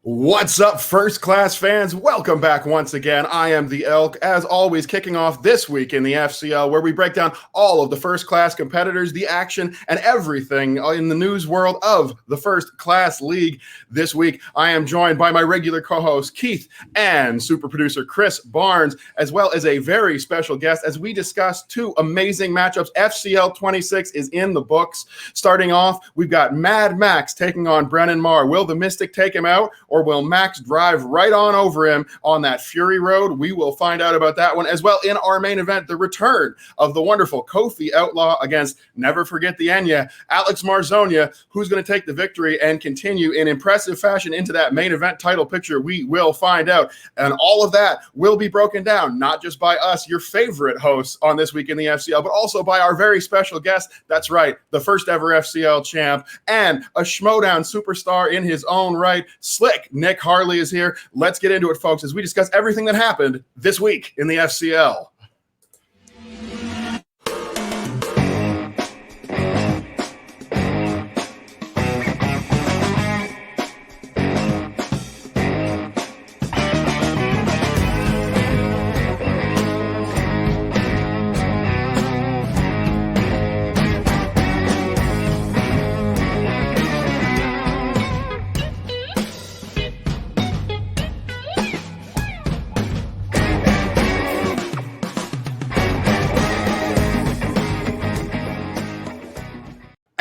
What's up, first class fans? Welcome back once again. I am the Elk, as always, kicking off this week in the FCL, where we break down all of the first class competitors, the action, and everything in the news world of the first class league. This week, I am joined by my regular co-host Keith and super producer Chris Barnes, as well as a very special guest as we discuss two amazing matchups. FCL26 is in the books. Starting off, we've got Mad Max taking on Brennen Marr. Will the Mystic take him out, or will Max drive right on over him on that Fury Road? We will find out about that one as well. In our main event, the return of the wonderful Kofi Outlaw against, never forget the Enya, Alex Marzona, who's going to take the victory and continue in impressive fashion into that main event title picture. We will find out. And all of that will be broken down, not just by us, your favorite hosts on This Week in the FCL, but also by our very special guest. That's right, the first ever FCL champ and a Schmoedown superstar in his own right, Slick Nick Harley is here. Let's get into it, folks, as we discuss everything that happened this week in the FCL.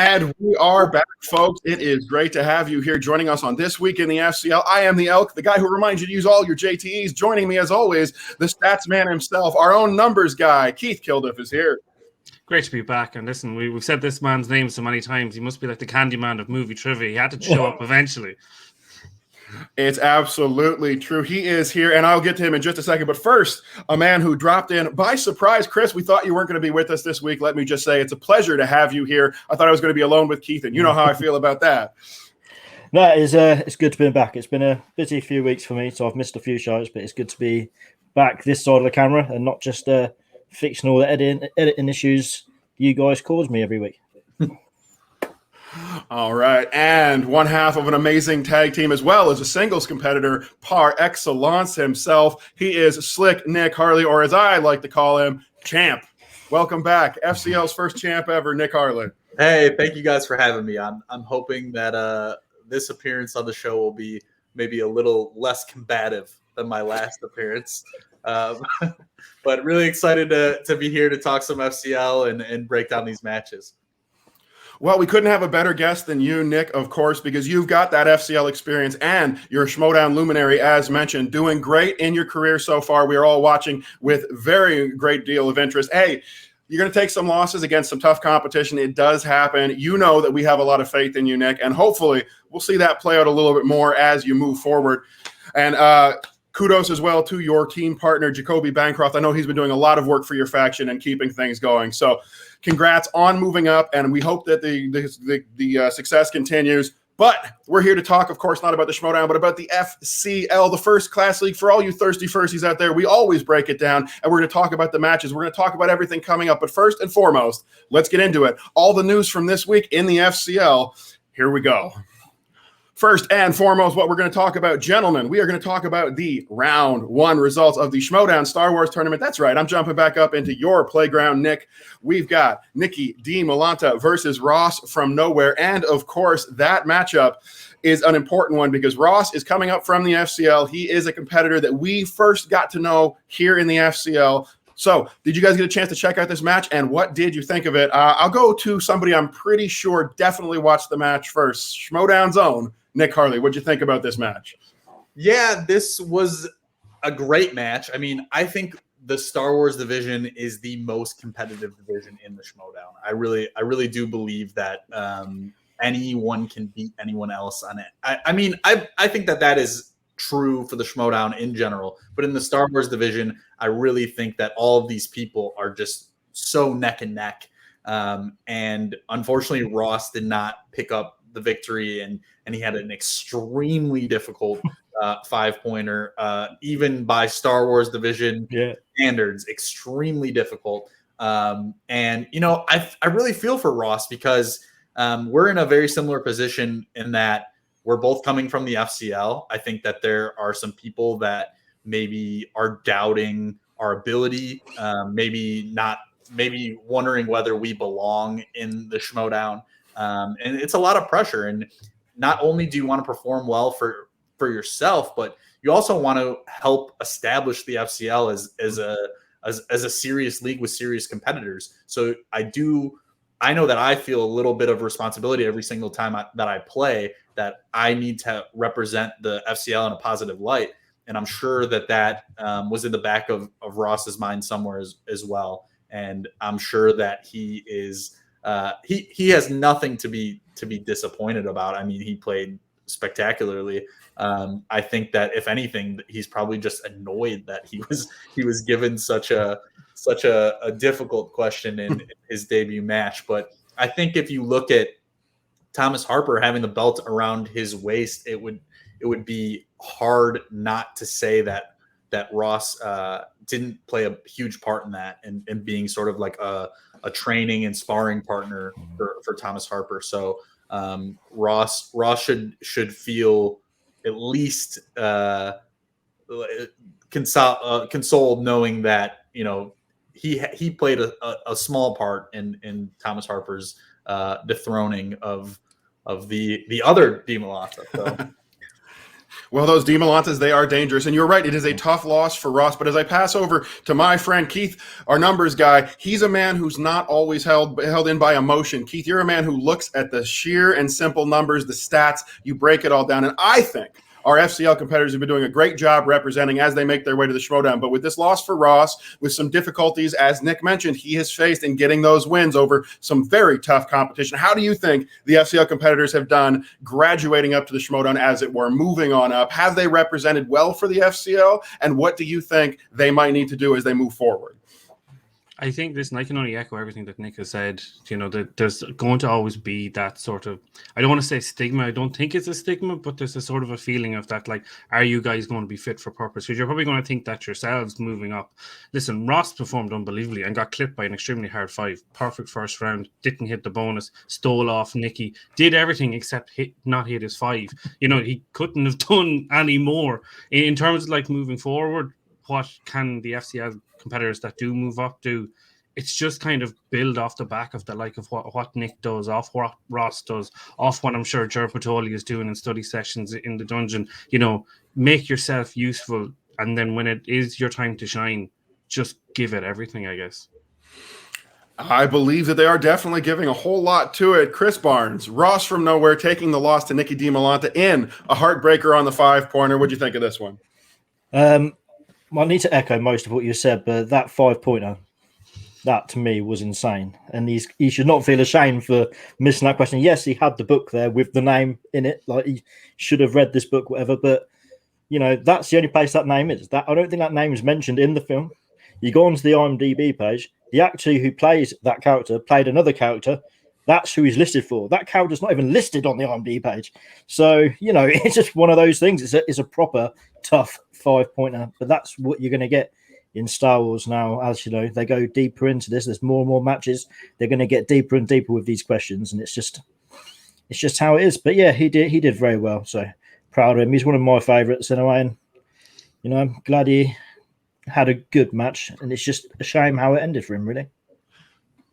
And we are back, folks. It is great to have you here joining us on This Week in the FCL. I am the Elk, the guy who reminds you to use all your JTEs. Joining me, as always, the stats man himself, our own numbers guy, Keith Kilduff, is here. Great to be back. And listen, we've said this man's name so many times. He must be like the Candyman of movie trivia. He had to show up eventually. It's absolutely true. He is here, and I'll get to him in just a second. But first, a man who dropped in by surprise. Chris, we thought you weren't going to be with us this week. Let me just say it's a pleasure to have you here. I thought I was going to be alone with Keith, and you know how I feel about that. No, it's good to be back. It's been a busy few weeks for me, so I've missed a few shows, but it's good to be back this side of the camera and not just fictional editing issues you guys cause me every week. All right, and one half of an amazing tag team as well as a singles competitor par excellence himself. He is Slick Nick Harley, or as I like to call him, Champ. Welcome back, FCL's first champ ever, Nick Harley. Hey, thank you guys for having me. I'm hoping that this appearance on the show will be maybe a little less combative than my last appearance. But really excited to be here to talk some FCL and break down these matches. Well, we couldn't have a better guest than you, Nick, of course, because you've got that FCL experience and you're a Schmoedown luminary, as mentioned, doing great in your career so far. We are all watching with very great deal of interest. Hey, you're going to take some losses against some tough competition. It does happen. You know that we have a lot of faith in you, Nick, and hopefully we'll see that play out a little bit more as you move forward. And kudos as well to your team partner, Jacoby Bancroft. I know he's been doing a lot of work for your faction and keeping things going. So congrats on moving up, and we hope that the success continues. But we're here to talk, of course, not about the Schmoedown, but about the FCL, the first class league. For all you thirsty firsties out there, we always break it down, and we're going to talk about the matches. We're going to talk about everything coming up. But first and foremost, let's get into it. All the news from this week in the FCL. Here we go. First and foremost, what we're going to talk about, gentlemen, we are going to talk about the round one results of the Schmoedown Star Wars tournament. That's right. I'm jumping back up into your playground, Nick. We've got Nicki Dimalanta versus Ross from nowhere. And, of course, that matchup is an important one because Ross is coming up from the FCL. He is a competitor that we first got to know here in the FCL. So did you guys get a chance to check out this match, and what did you think of it? I'll go to somebody I'm pretty sure definitely watched the match first. Schmoedown's own Nick Harley, what'd you think about this match? Yeah, this was a great match. I mean, I think the Star Wars division is the most competitive division in the Schmoedown. I really do believe that anyone can beat anyone else on it. I think that is true for the Schmoedown in general, but in the Star Wars division, I really think that all of these people are just so neck and neck. And unfortunately, Ross did not pick up the victory, and he had an extremely difficult 5-pointer, even by Star Wars division standards, extremely difficult. And you know, I really feel for Ross because we're in a very similar position in that we're both coming from the FCL. I think that there are some people that maybe are doubting our ability, maybe wondering whether we belong in the Schmoedown. And it's a lot of pressure. And not only do you want to perform well for yourself, but you also want to help establish the FCL as a serious league with serious competitors. So I know that I feel a little bit of responsibility every single time that I play, that I need to represent the FCL in a positive light. And I'm sure that was in the back of Ross's mind somewhere as well. And I'm sure that he is he has nothing to be disappointed about. I mean, he played spectacularly. I think that if anything, he's probably just annoyed that he was given such a difficult question in his debut match. But I think if you look at Thomas Harper having the belt around his waist, it would be hard not to say that Ross didn't play a huge part in that, and being sort of like a training and sparring partner for Thomas Harper. So Ross should feel at least consoled knowing that, you know, he played a small part in Thomas Harper's dethroning of the other Dimalanta. So. Well, those Dimalantas, they are dangerous. And you're right, it is a tough loss for Ross. But as I pass over to my friend Keith, our numbers guy, he's a man who's not always held in by emotion. Keith, you're a man who looks at the sheer and simple numbers, the stats, you break it all down. And I think our FCL competitors have been doing a great job representing as they make their way to the Schmoedown. But with this loss for Ross, with some difficulties, as Nick mentioned, he has faced in getting those wins over some very tough competition. How do you think the FCL competitors have done graduating up to the Schmoedown, as it were, moving on up? Have they represented well for the FCL? And what do you think they might need to do as they move forward? I think, listen, I can only echo everything that Nick has said. You know, that there's going to always be that sort of, I don't want to say stigma. I don't think it's a stigma, but there's a sort of a feeling of that, like, are you guys going to be fit for purpose? Because you're probably going to think that yourselves moving up. Listen, Ross performed unbelievably and got clipped by an extremely hard 5. Perfect first round, didn't hit the bonus, stole off Nicki, did everything except not hit his 5. You know, he couldn't have done any more. In terms of, like, moving forward, what can the FCL competitors that do move up do? It's just kind of build off the back of the like of what Nick does, off what Ross does, off what I'm sure Ger Patoli is doing in study sessions in the dungeon. You know, make yourself useful, and then when it is your time to shine, just give it everything, I guess. I believe that they are definitely giving a whole lot to it. Chris Barnes, Ross from nowhere, taking the loss to Nicki Dimalanta in a heartbreaker on the 5-pointer. What'd you think of this one? I need to echo most of what you said, but that 5-pointer, that to me was insane. And he should not feel ashamed for missing that question. Yes, he had the book there with the name in it. Like, he should have read this book, whatever. But, you know, that's the only place that name is. I don't think that name is mentioned in the film. You go onto the IMDb page, the actor who plays that character played another character. That's who he's listed for. That character's not even listed on the IMDb page. So, you know, it's just one of those things. It's a proper tough 5-pointer. But that's what you're going to get in Star Wars now. As you know, they go deeper into this. There's more and more matches. They're going to get deeper and deeper with these questions. And it's just how it is. But yeah, he did very well. So proud of him. He's one of my favorites anyway. And, you know, I'm glad he had a good match. And it's just a shame how it ended for him, really.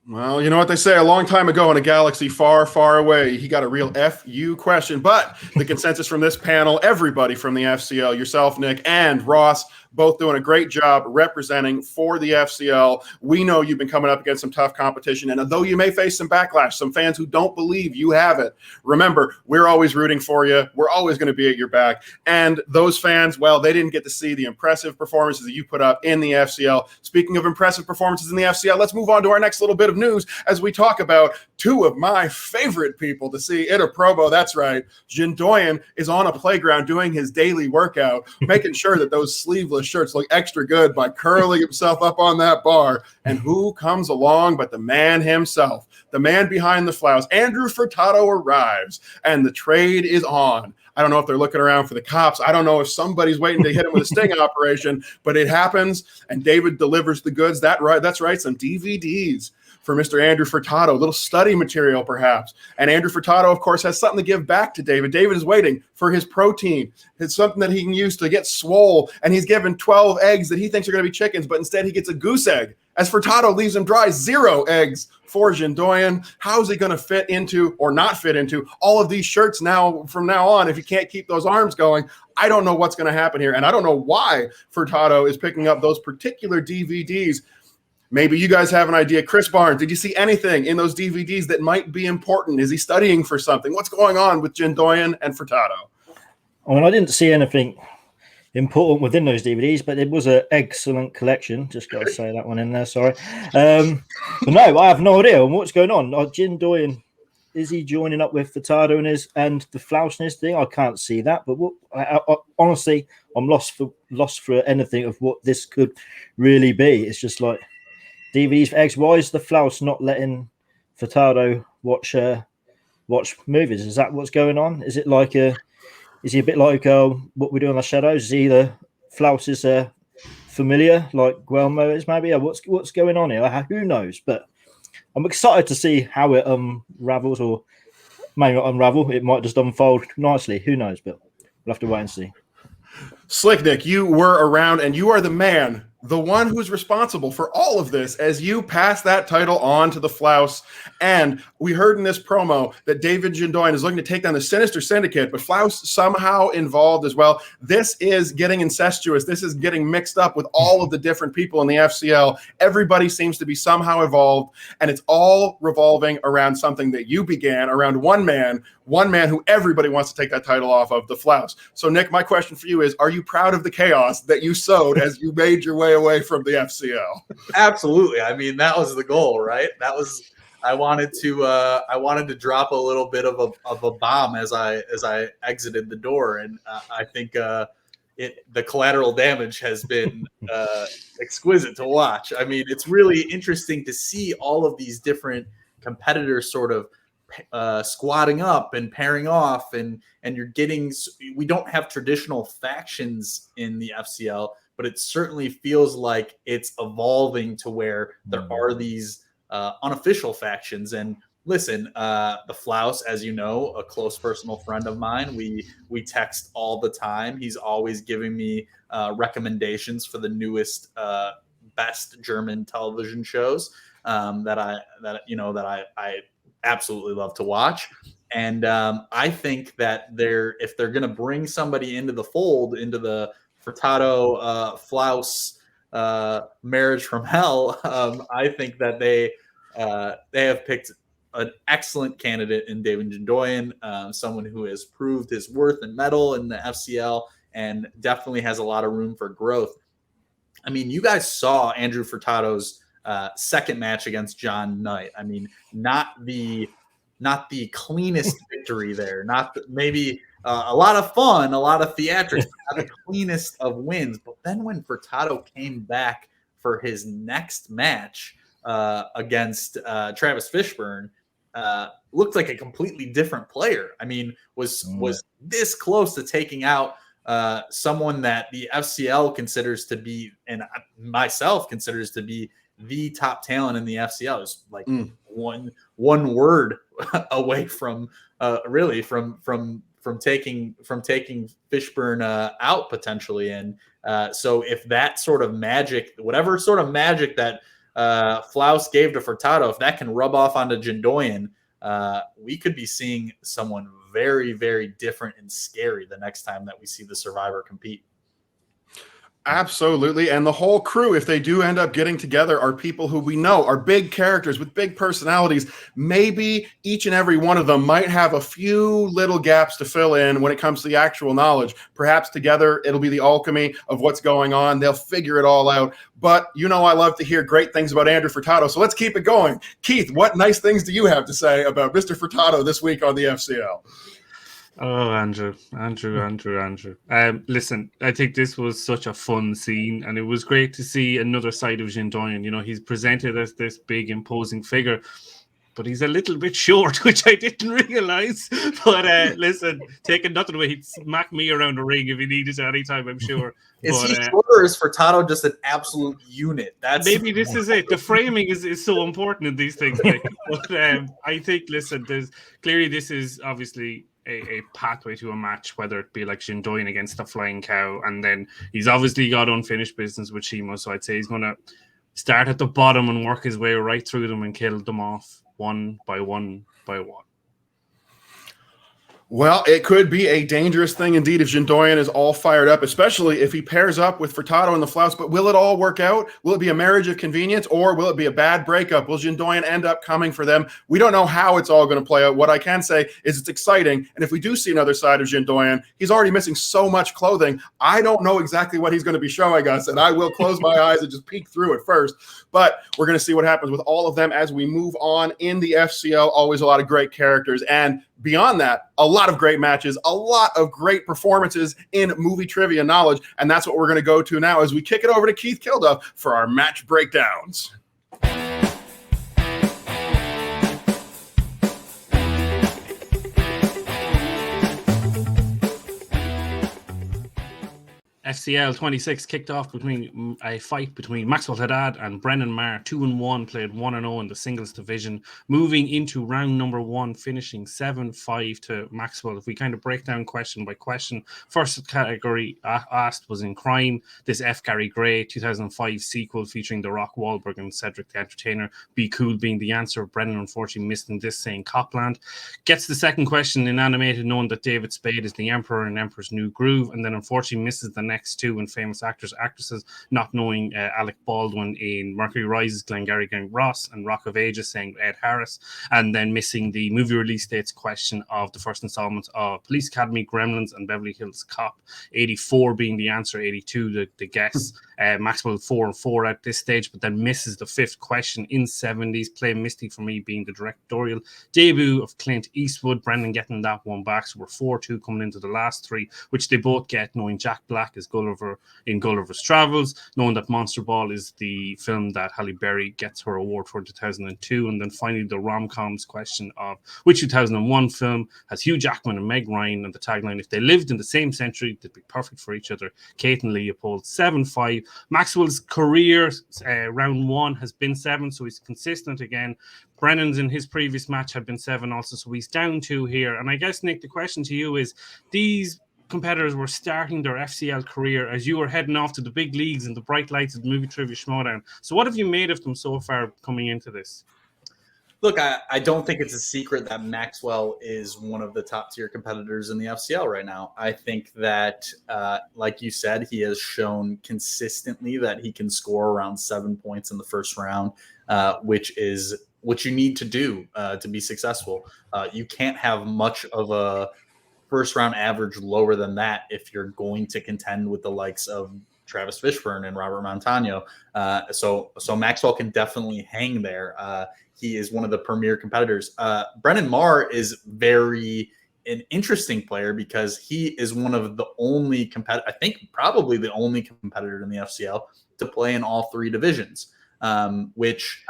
Well, you know what they say, a long time ago in a galaxy far, far away, he got a real FU question. But the consensus from this panel, everybody from the FCL, yourself, Nick, and Ross, both doing a great job representing for the FCL. We know you've been coming up against some tough competition, and although you may face some backlash, some fans who don't believe you have it, remember, we're always rooting for you. We're always going to be at your back. And those fans, well, they didn't get to see the impressive performances that you put up in the FCL. Speaking of impressive performances in the FCL, let's move on to our next little bit of news as we talk about two of my favorite people to see in a promo. That's right. Jindoian is on a playground doing his daily workout, making sure that those sleeveless shirts look extra good by curling himself up on that bar. And who comes along but the man himself, the man behind the flouze? Andrew Furtado arrives, and the trade is on. I don't know if they're looking around for the cops. I don't know if somebody's waiting to hit him with a sting operation, but it happens, and David delivers the goods. That's right, some DVDs for Mr. Andrew Furtado, a little study material perhaps. And Andrew Furtado, of course, has something to give back to David. David is waiting for his protein. It's something that he can use to get swole. And he's given 12 eggs that he thinks are going to be chickens, but instead he gets a goose egg. As Furtado leaves him dry, 0 eggs for Jindoian. How is he going to fit into or not fit into all of these shirts now from now on if he can't keep those arms going? I don't know what's going to happen here. And I don't know why Furtado is picking up those particular DVDs. Maybe you guys have an idea. Chris Barnes, did you see anything in those DVDs that might be important? Is he studying for something? What's going on with Jindoian and Furtado? I mean, I didn't see anything important within those DVDs, but it was an excellent collection. Just got to say that one in there. Sorry. But no, I have no idea what's going on. Jindoian, is he joining up with Furtado and the Flausness thing? I can't see that. But I honestly, I'm lost for anything of what this could really be. It's just like DVDs for eggs. Why is the Flaus not letting Furtado watch movies? Is that what's going on? Is it like is he a bit like what we do on the Shadows? Is he the Flaus is familiar like Guillermo is maybe? What's going on here? Who knows? But I'm excited to see how it unravels, or maybe not unravel. It might just unfold nicely. Who knows? But we'll have to wait and see. Slick Nick, you were around and you are the man, the one who's responsible for all of this as you pass that title on to the Flaus. And we heard in this promo that David Jindoian is looking to take down the Sinister Syndicate, but Flaus somehow involved as well. This is getting incestuous. This is getting mixed up with all of the different people in the FCL. Everybody seems to be somehow involved, and it's all revolving around something that you began, around one man who everybody wants to take that title off of, the Flaus. So, Nick, my question for you is, are you proud of the chaos that you sowed as you made your way away from the FCL? Absolutely. I mean, that was the goal, right? I wanted to drop a little bit of a bomb as I exited the door, and I think the collateral damage has been exquisite to watch. I mean, it's really interesting to see all of these different competitors sort of squatting up and pairing off, and we don't have traditional factions in the FCL, but it certainly feels like it's evolving to where there are these unofficial factions. And listen, the Flaus, as you know, a close personal friend of mine, we text all the time. He's always giving me recommendations for the newest best German television shows that I absolutely love to watch. And I think that if they're going to bring somebody into the fold, into the Furtado Flaus marriage from hell, I think that they have picked an excellent candidate in David Jindoian, someone who has proved his worth and mettle in the FCL and definitely has a lot of room for growth. I mean, you guys saw Andrew Furtado's second match against John Knight. I mean, not the cleanest victory there, maybe a lot of fun, a lot of theatrics, not the cleanest of wins. But then when Furtado came back for his next match against Travis Fishburne, looked like a completely different player. I mean, was this close to taking out someone that the FCL considers to be, and myself considers to be, the top talent in the FCL. Is like one word away from really from taking Fishburne out potentially. And so if that sort of magic, whatever sort of magic that Flaus gave to Furtado, if that can rub off onto Jindoian, we could be seeing someone very, very different and scary the next time that we see the Survivor compete. Absolutely. And the whole crew, if they do end up getting together, are people who we know are big characters with big personalities. Maybe each and every one of them might have a few little gaps to fill in when it comes to the actual knowledge. Perhaps together it'll be the alchemy of what's going on. They'll figure it all out. But you know I love to hear great things about Andrew Furtado, so let's keep it going. Keith, what nice things do you have to say about Mr. Furtado this week on the FCL? Oh, Andrew. Listen, I think this was such a fun scene, and it was great to see another side of Jindoian. You know, he's presented as this big, imposing figure, but he's a little bit short, which I didn't realize. But listen, taking nothing away, he'd smack me around the ring if he needed to anytime, I'm sure. Is he shorter or is Furtado just an absolute unit? Maybe this is it. The framing is so important in these things, Nick. But I think, listen, there's clearly this is obviously a pathway to a match, whether it be like Jindoian against the Flying Cow, and then he's obviously got unfinished business with Shimo, so I'd say he's going to start at the bottom and work his way right through them and kill them off one by one by one. Well, it could be a dangerous thing indeed if Jindoian is all fired up, especially if he pairs up with Furtado in the flouts. But will it all work out? Will it be a marriage of convenience, or will it be a bad breakup? Will Jindoian end up coming for them? We don't know how it's all going to play out. What I can say is it's exciting. And if we do see another side of Jindoian, he's already missing so much clothing. I don't know exactly what he's going to be showing us, and I will close my eyes and just peek through it first. But we're going to see what happens with all of them as we move on in the FCL. Always a lot of great characters. And beyond that, a lot of great matches, a lot of great performances in movie trivia knowledge. And that's what we're going to go to now as we kick it over to Keith Kilduff for our match breakdowns. FCL26 kicked off between a fight between Maxwell Haddad and Brennen Marr. 2-1, played 1-0 in the singles division, moving into round number 1, finishing 7-5 to Maxwell. If we kind of break down question by question, first category asked was in crime. This F. Gary Gray 2005 sequel featuring The Rock, Wahlberg and Cedric the Entertainer. Be Cool being the answer. Brennen unfortunately missed in this, saying Copland. Gets the second question in animated, knowing that David Spade is the Emperor in Emperor's New Groove, and then unfortunately misses the next two in famous actors, actresses, not knowing Alec Baldwin in Mercury Rises, Glengarry Glen Ross, and Rock of Ages, saying Ed Harris, and then missing the movie release dates question of the first installment of Police Academy, Gremlins, and Beverly Hills Cop. 84 being the answer, 82 the guess. Maxwell 4-4 at this stage, but then misses the fifth question in 70s. Play Misty for me being the directorial debut of Clint Eastwood. Brendan getting that one back, so we're 4-2 coming into the last three, which they both get, knowing Jack Black is Gulliver in Gulliver's Travels, knowing that Monster Ball is the film that Halle Berry gets her award for in 2002, and then finally the rom-coms question of which 2001 film has Hugh Jackman and Meg Ryan, and the tagline, if they lived in the same century, they'd be perfect for each other. Kate and Leopold. 7-5. Maxwell's career, round 1 has been 7, so he's consistent again. Brennan's in his previous match had been 7 also, so he's down 2 here. And I guess, Nick, the question to you is, these competitors were starting their FCL career as you were heading off to the big leagues and the bright lights of the movie trivia Schmoedown. So what have you made of them so far coming into this? Look, I don't think it's a secret that Maxwell is one of the top tier competitors in the FCL right now. I think that, like you said, he has shown consistently that he can score around 7 points in the first round, which is what you need to do to be successful. You can't have much of a first round average lower than that if you're going to contend with the likes of Travis Fishburne and Robert Montano. So Maxwell can definitely hang there. He is one of the premier competitors. Brennen Marr is an interesting player because he is one of the only I think probably the only competitor in the FCL to play in all 3 divisions, which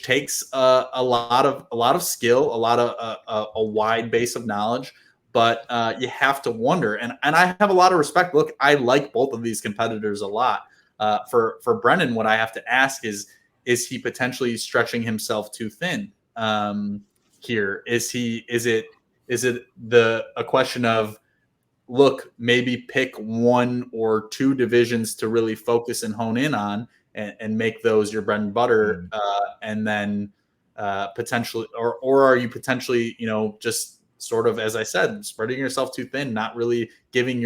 takes a lot of skill, a wide base of knowledge. But you have to wonder, and I have a lot of respect. Look, I like both of these competitors a lot. For Brennen, what I have to ask is he potentially stretching himself too thin here? Is it a question of, look, maybe pick 1 or 2 divisions to really focus and hone in on and make those your bread and butter, and then potentially, or are you potentially, just sort of, as I said, spreading yourself too thin, not really giving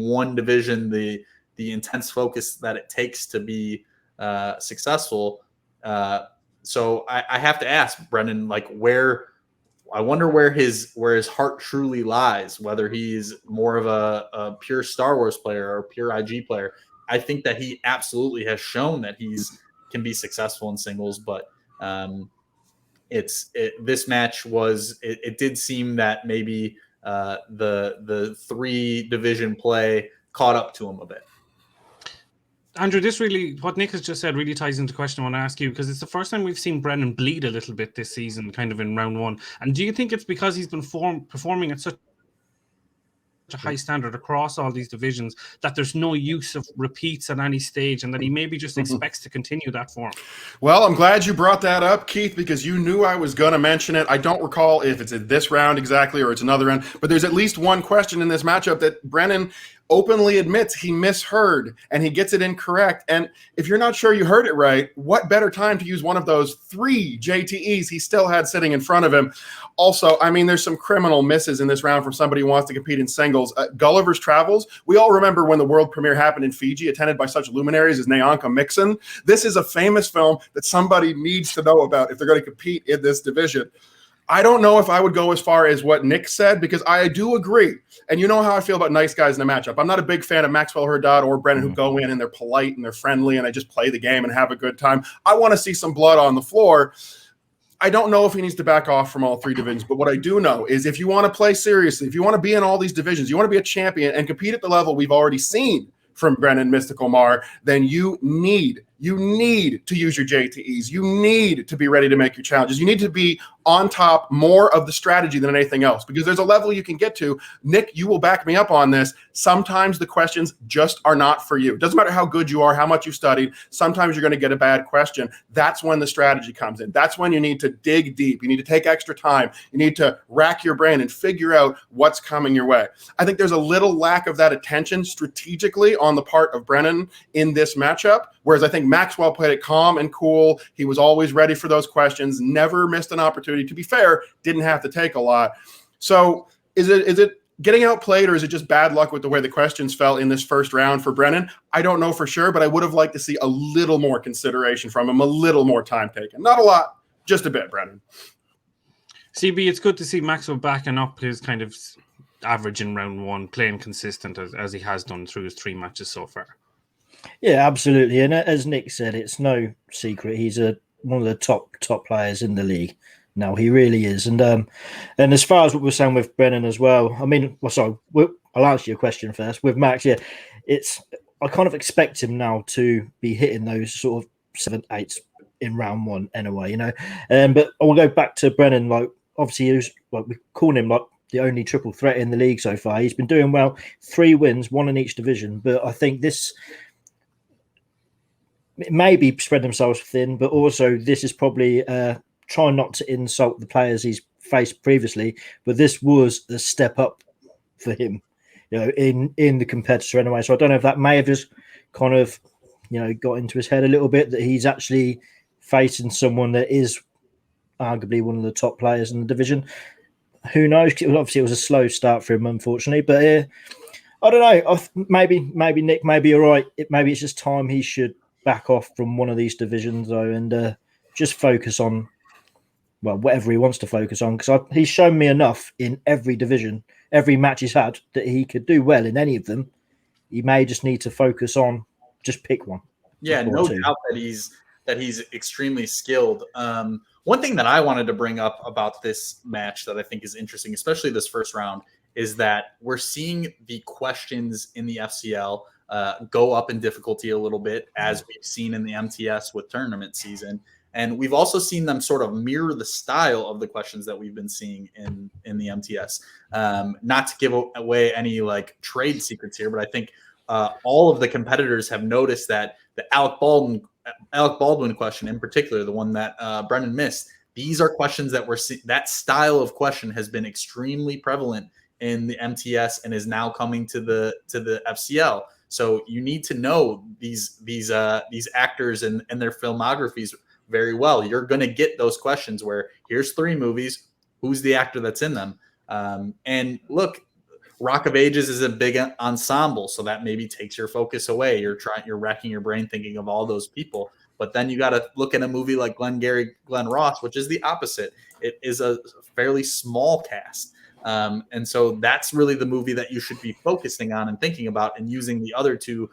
one division the intense focus that it takes to be successful. So I have to ask Brennen, like, I wonder where his heart truly lies, whether he's more of a pure Star Wars player or a pure IG player. I think that he absolutely has shown that can be successful in singles, but this match it did seem that maybe the 3 division play caught up to him a bit. Andrew, this really, what Nick has just said really ties into the question I want to ask you, because it's the first time we've seen Brennen bleed a little bit this season, kind of in round one. And do you think it's because he's been performing at such a high standard across all these divisions that there's no use of repeats at any stage, and that he maybe just expects to continue that form? Well, I'm glad you brought that up, Keith, because you knew I was going to mention it. I don't recall if it's in this round exactly or it's another round, but there's at least one question in this matchup that Brennen openly admits he misheard and he gets it incorrect. And if you're not sure you heard it right, what better time to use one of those 3 JTEs he still had sitting in front of him? Also, I mean, there's some criminal misses in this round from somebody who wants to compete in singles. Gulliver's Travels, we all remember when the world premiere happened in Fiji, attended by such luminaries as Nyanka Mixon. This is a famous film that somebody needs to know about if they're going to compete in this division. I don't know if I would go as far as what Nick said, because I do agree. And you know how I feel about nice guys in a matchup. I'm not a big fan of Maxwell Haddad or Brennen who go in and they're polite and they're friendly and I just play the game and have a good time. I want to see some blood on the floor. I don't know if he needs to back off from all 3 divisions, but what I do know is if you want to play seriously, if you want to be in all these divisions, you want to be a champion and compete at the level we've already seen from Brennen, Mystical, Marr, then you need to use your JTEs. You need to be ready to make your challenges. You need to be on top more of the strategy than anything else, because there's a level you can get to. Nick, you will back me up on this. Sometimes the questions just are not for you. It doesn't matter how good you are, how much you studied. Sometimes you're going to get a bad question. That's when the strategy comes in. That's when you need to dig deep. You need to take extra time. You need to rack your brain and figure out what's coming your way. I think there's a little lack of that attention strategically on the part of Brennen in this matchup, whereas I think Maxwell played it calm and cool. He was always ready for those questions, never missed an opportunity. To be fair, didn't have to take a lot. So is it getting outplayed, or is it just bad luck with the way the questions fell in this first round for Brennen? I don't know for sure, but I would have liked to see a little more consideration from him, a little more time taken. Not a lot, just a bit, Brennen. CB, it's good to see Maxwell backing up his kind of average in round one, playing consistent as he has done through his 3 matches so far. Yeah, absolutely. And as Nick said, it's no secret he's one of the top players in the league. No, he really is. And as far as what we're saying with Brennen as well, I mean, I'll answer your question first. With Max, yeah, I kind of expect him now to be hitting those sort of 7, 8 in round one anyway, you know. But I will go back to Brennen. Like, obviously, he was, like, we call him like the only triple threat in the league so far. He's been doing well, 3 wins, 1 in each division. But I think this maybe spread themselves thin, but also this is probably trying not to insult the players he's faced previously, but this was a step up for him, you know, in the competitor anyway. So I don't know if that may have just kind of, you know, got into his head a little bit, that he's actually facing someone that is arguably one of the top players in the division. Who knows? Obviously, it was a slow start for him, unfortunately. But I don't know. Maybe Nick may be you're right. Maybe it's just time he should back off from one of these divisions, though, and just focus on, well, whatever he wants to focus on, because he's shown me enough in every division, every match he's had, that he could do well in any of them. He may just need to focus on, just pick one. Yeah, no doubt that he's extremely skilled. One thing that I wanted to bring up about this match that I think is interesting, especially this first round, is that we're seeing the questions in the FCL go up in difficulty a little bit, as we've seen in the MTS with tournament season. And we've also seen them sort of mirror the style of the questions that we've been seeing in the MTS. Not to give away any like trade secrets here, but I think all of the competitors have noticed that the Alec Baldwin question in particular, the one that Brennen missed, these are questions that we're seeing. That style of question has been extremely prevalent in the MTS and is now coming to the FCL. So you need to know these actors and their filmographies very well. You're going to get those questions where here's 3 movies, who's the actor that's in them? And look, Rock of Ages is a big ensemble, so that maybe takes your focus away. You're racking your brain thinking of all those people. But then you got to look at a movie like Glengarry Glen Ross, which is the opposite. It is a fairly small cast. And so that's really the movie that you should be focusing on and thinking about, and using the other 2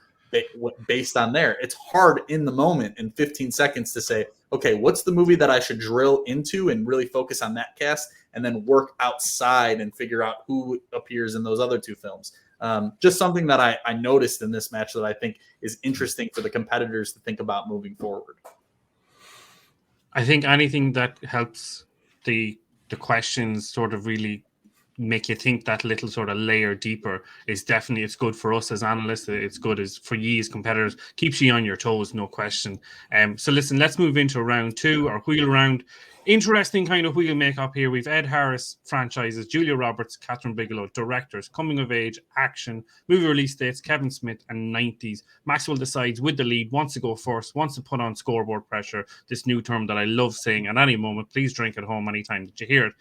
based on there. It's hard in the moment in 15 seconds to say, okay, what's the movie that I should drill into and really focus on that cast, and then work outside and figure out who appears in those other 2 films. Just something that I noticed in this match that I think is interesting for the competitors to think about moving forward. I think anything that helps the questions sort of really make you think that little sort of layer deeper is definitely, it's good for us as analysts, it's good as for ye as competitors, keeps you on your toes, no question. So listen, let's move into round 2, our wheel round. Interesting kind of wheel makeup here. We've Ed Harris franchises, Julia Roberts, Catherine Bigelow, directors, coming of age, action, movie release dates, Kevin Smith, and 90s. Maxwell decides with the lead, wants to go first, wants to put on scoreboard pressure, this new term that I love saying at any moment. Please drink at home anytime that you hear it.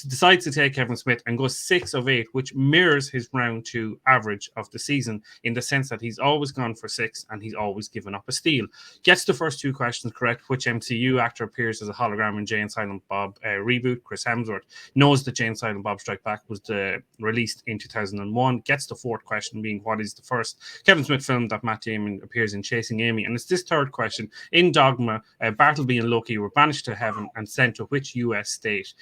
Decides to take Kevin Smith and goes 6 of 8, which mirrors his round 2 average of the season in the sense that he's always gone for 6 and he's always given up a steal. Gets the first 2 questions correct. Which MCU actor appears as a hologram in Jay and Silent Bob reboot? Chris Hemsworth. Knows that Jay and Silent Bob Strike Back was released in 2001. Gets the 4th question being what is the first Kevin Smith film that Matt Damon appears in Chasing Amy? And it's this 3rd question. In Dogma, Bartleby and Loki were banished to heaven and sent to which US state?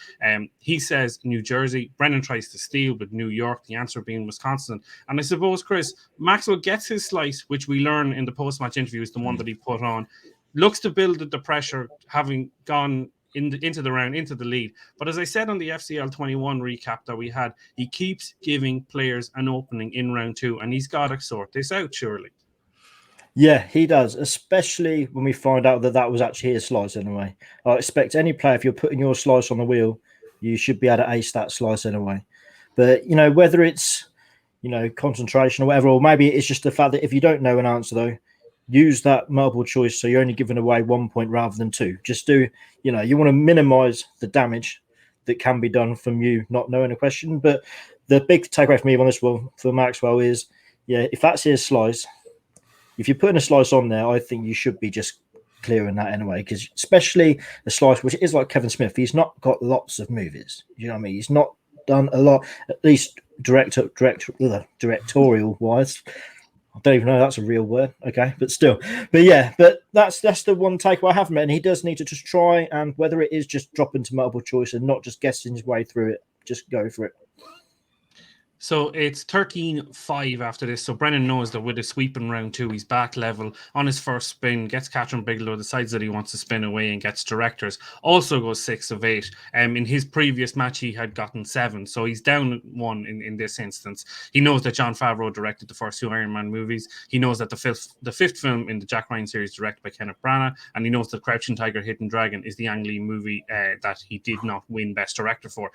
He says New Jersey. Brennen tries to steal with New York, the answer being Wisconsin. And I suppose, Chris, Maxwell gets his slice, which we learn in the post-match interview is the one that he put on. Looks to build the pressure, having gone into the round, into the lead. But as I said on the FCL21 recap that we had, he keeps giving players an opening in round 2, and he's got to sort this out, surely. Yeah, he does, especially when we find out that was actually his slice anyway. I expect any player, if you're putting your slice on the wheel, you should be able to ace that slice anyway. But, whether it's, concentration or whatever, or maybe it's just the fact that if you don't know an answer, though, use that multiple choice so you're only giving away 1 point rather than 2. Just do, you want to minimize the damage that can be done from you not knowing a question. But the big takeaway for me on this one for Maxwell is, if that's his slice, if you're putting a slice on there, I think you should be just clearing that anyway, because especially a slice which is like Kevin Smith, he's not got lots of movies. You know what I mean? He's not done a lot, at least directorial wise. I don't even know if that's a real word. Okay, but still, but that's the one takeaway I have from it, and he does need to just try, and whether it is just dropping to multiple choice and not just guessing his way through it, just go for it. So it's 13-5 after this. So Brennen knows that with a sweep in round 2, he's back level on his first spin, gets Catherine Bigelow, decides that he wants to spin away and gets directors. Also goes 6 of 8. In his previous match, he had gotten 7. So he's down 1 in this instance. He knows that Jon Favreau directed the first 2 Iron Man movies. He knows that the fifth film in the Jack Ryan series directed by Kenneth Branagh. And he knows that Crouching Tiger, Hidden Dragon is the Ang Lee movie that he did not win Best Director for.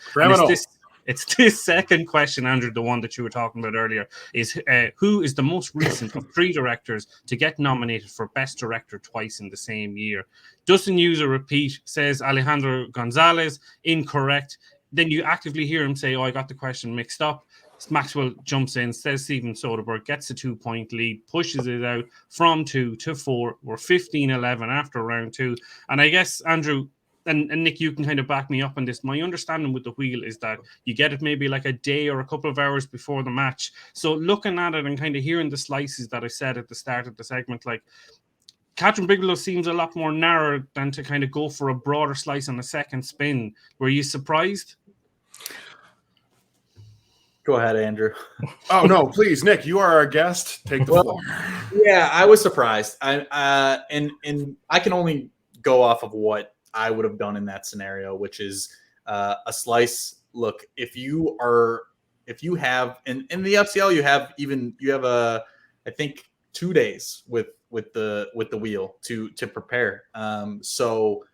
It's this second question, Andrew, the one that you were talking about earlier, is who is the most recent of 3 directors to get nominated for Best Director twice in the same year? Doesn't use a repeat, says Alejandro Gonzalez, incorrect. Then you actively hear him say, I got the question mixed up. Maxwell jumps in, says Steven Soderbergh, gets a 2-point lead, pushes it out from 2 to 4. We're 15-11 after round 2. And I guess, Andrew, and Nick, you can kind of back me up on this. My understanding with the wheel is that you get it maybe like a day or a couple of hours before the match. So looking at it and kind of hearing the slices that I said at the start of the segment, like Catherine Bigelow seems a lot more narrow than to kind of go for a broader slice on a second spin. Were you surprised? Go ahead, Andrew. Oh, no, please, Nick, you are our guest. Take the floor. Yeah, I was surprised. And I can only go off of what I would have done in that scenario, which is a slice. Look, if you have in the FCL, you have I think 2 days with the wheel to prepare. So,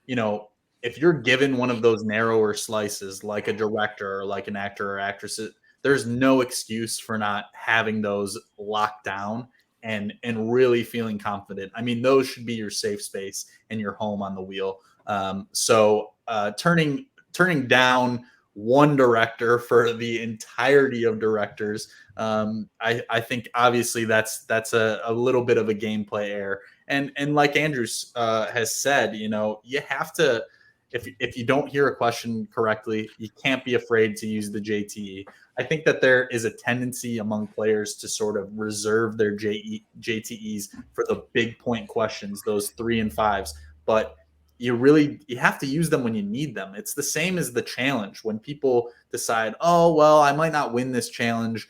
if you're given one of those narrower slices, like a director or like an actor or actress, there's no excuse for not having those locked down and really feeling confident. I mean, those should be your safe space and your home on the wheel. So turning down one director for the entirety of directors, I think obviously that's a little bit of a gameplay error. And like Andrew has said, you have to, if you don't hear a question correctly, you can't be afraid to use the JTE. I think that there is a tendency among players to sort of reserve their JTEs for the big point questions, those 3 and 5s, but you have to use them when you need them. It's the same as the challenge. When people decide, oh, well, I might not win this challenge,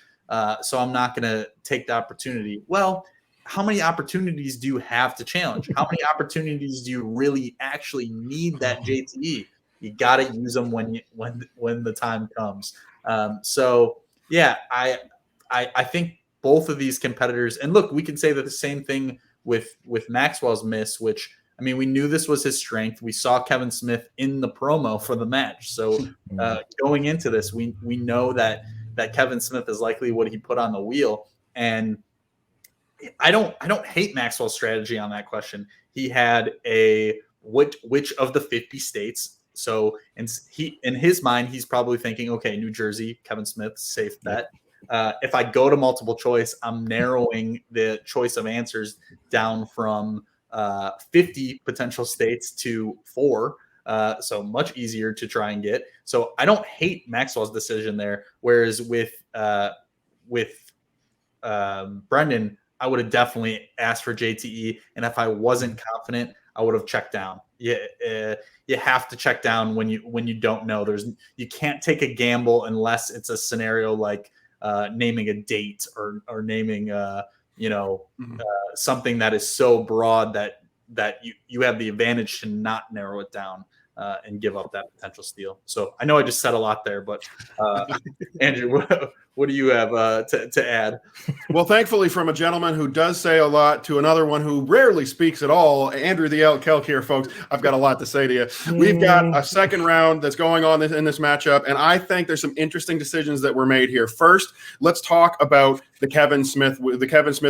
so I'm not going to take the opportunity. Well, how many opportunities do you have to challenge? How many opportunities do you really actually need that JTE? You got to use them when the time comes. So yeah, I think both of these competitors, and look, we can say that the same thing with Maxwell's miss, which, I mean, we knew this was his strength. We saw Kevin Smith in the promo for the match. So going into this, we know that Kevin Smith is likely what he put on the wheel. And I don't hate Maxwell's strategy on that question. He had a which of the 50 states. So in his mind, he's probably thinking, okay, New Jersey, Kevin Smith, safe bet. If I go to multiple choice, I'm narrowing the choice of answers down from 50 potential states to 4. So much easier to try and get. So I don't hate Maxwell's decision there. Whereas with Brennen, I would have definitely asked for JTE. And if I wasn't confident, I would have checked down. You have to check down when you don't know. You can't take a gamble unless it's a scenario like naming a date or naming something that is so broad that you have the advantage to not narrow it down and give up that potential steal. So I know I just said a lot there, but Andrew, what do you have to add? Well, thankfully, from a gentleman who does say a lot to another one who rarely speaks at all, Andrew the Elk Kelk here, folks, I've got a lot to say to you. We've got a second round that's going on in this matchup, and I think there's some interesting decisions that were made here. First, let's talk about the Kevin Smith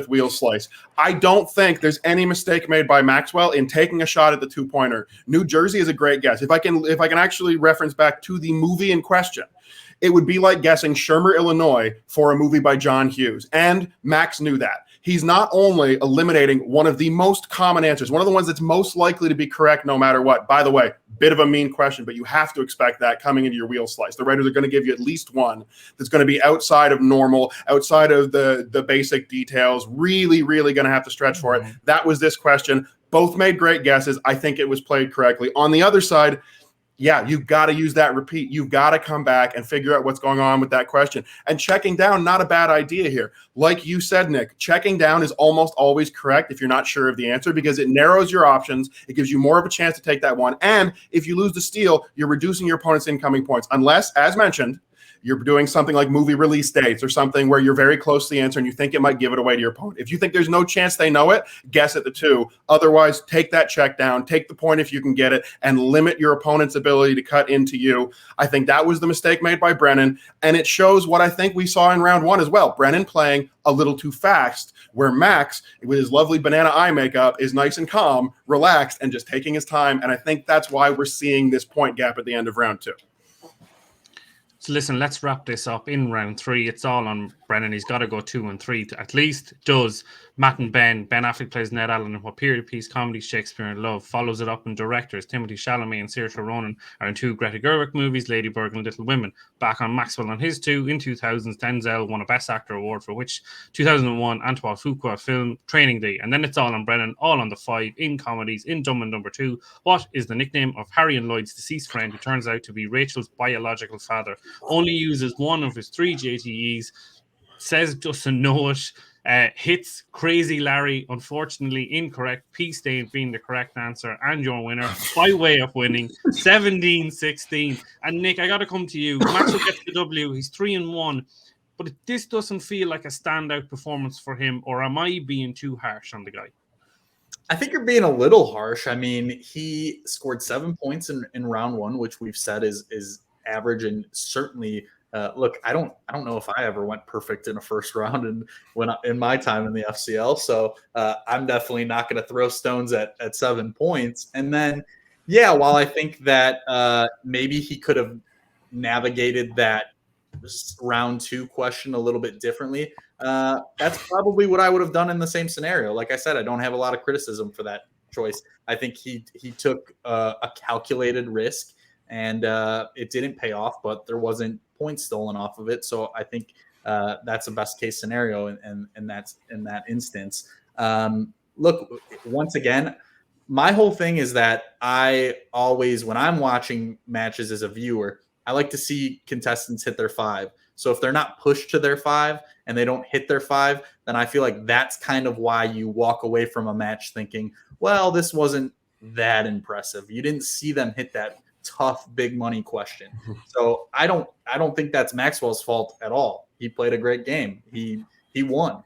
wheel slice. I don't think there's any mistake made by Maxwell in taking a shot at the 2-pointer. New Jersey is a great guess. If I can actually reference back to the movie in question, it would be like guessing Shermer, Illinois for a movie by John Hughes. And Max knew that. He's not only eliminating one of the most common answers, one of the ones that's most likely to be correct no matter what. By the way, bit of a mean question, but you have to expect that coming into your wheel slice. The writers are going to give you at least one that's going to be outside of normal, outside of the basic details, really, really going to have to stretch for it. That was this question. Both made great guesses. I think it was played correctly. On the other side, yeah, you've got to use that repeat. You've got to come back and figure out what's going on with that question. And checking down, not a bad idea here. Like you said, Nick, checking down is almost always correct if you're not sure of the answer because it narrows your options. It gives you more of a chance to take that one. And if you lose the steal, you're reducing your opponent's incoming points. Unless, as mentioned, you're doing something like movie release dates or something where you're very close to the answer and you think it might give it away to your opponent. If you think there's no chance they know it, guess at the 2. Otherwise, take that check down, take the point if you can get it, and limit your opponent's ability to cut into you. I think that was the mistake made by Brennen, and it shows what I think we saw in round 1 as well. Brennen playing a little too fast, where Max, with his lovely banana eye makeup, is nice and calm, relaxed, and just taking his time. And I think that's why we're seeing this point gap at the end of round 2. So listen, let's wrap this up in round 3. It's all on Brennen. He's got to go 2 and 3 to at least does Matt and Ben. Ben Affleck plays Ned Allen in what period piece comedy Shakespeare in Love. Follows it up in directors. Timothy Chalamet and Saoirse Ronan are in 2 Greta Gerwig movies, Lady Bird and Little Women. Back on Maxwell on his 2. In 2000s, Denzel won a Best Actor award for which 2001 Antoine Fuqua film Training Day. And then it's all on Brennen, all on the 5 in comedies. In Dumb and Dumber 2, what is the nickname of Harry and Lloyd's deceased friend who turns out to be Rachel's biological father? Only uses one of his 3 JTEs, says doesn't know it, hits Crazy Larry, unfortunately incorrect. P-Stain being the correct answer, and your winner by way of winning 17-16. And Nick, I got to come to you. Maxwell gets the W. He's 3 and 1, but this doesn't feel like a standout performance for him, or am I being too harsh on the guy? I think you're being a little harsh. I mean, he scored 7 points in round 1, which we've said is average, and certainly look, I don't know if I ever went perfect in a first round and in my time in the FCL. So I'm definitely not going to throw stones at 7 points. And then, yeah, while I think that maybe he could have navigated that round 2 question a little bit differently, that's probably what I would have done in the same scenario. Like I said, I don't have a lot of criticism for that choice. I think he took a calculated risk, and it didn't pay off, but there wasn't points stolen off of it. So I think that's a best case scenario, and that's in that instance. Look, once again, my whole thing is that I always, when I'm watching matches as a viewer, I like to see contestants hit their 5. So if they're not pushed to their 5 and they don't hit their 5, then I feel like that's kind of why you walk away from a match thinking, well, this wasn't that impressive. You didn't see them hit that tough big money question. So I don't think that's Maxwell's fault at all. He played a great game. He won.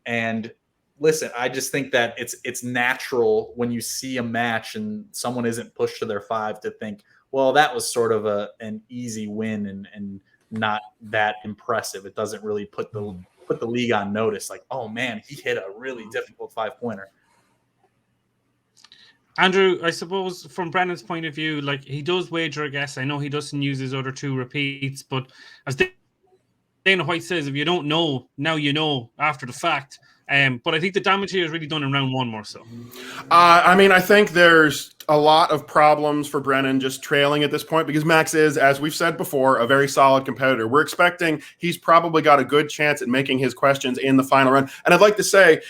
And listen, I just think that it's natural when you see a match and someone isn't pushed to their 5 to think, well, that was sort of an easy win and not that impressive. It doesn't really put the league on notice. Like, oh man, he hit a really difficult 5-pointer. Andrew, I suppose from Brennan's point of view, like he does wager a guess. I know he doesn't use his other 2 repeats, but as Dana White says, if you don't know, now you know after the fact. But I think the damage here is really done in round 1 more so. I mean, I think there's a lot of problems for Brennen just trailing at this point because Max is, as we've said before, a very solid competitor. We're expecting he's probably got a good chance at making his questions in the final round. And I'd like to say,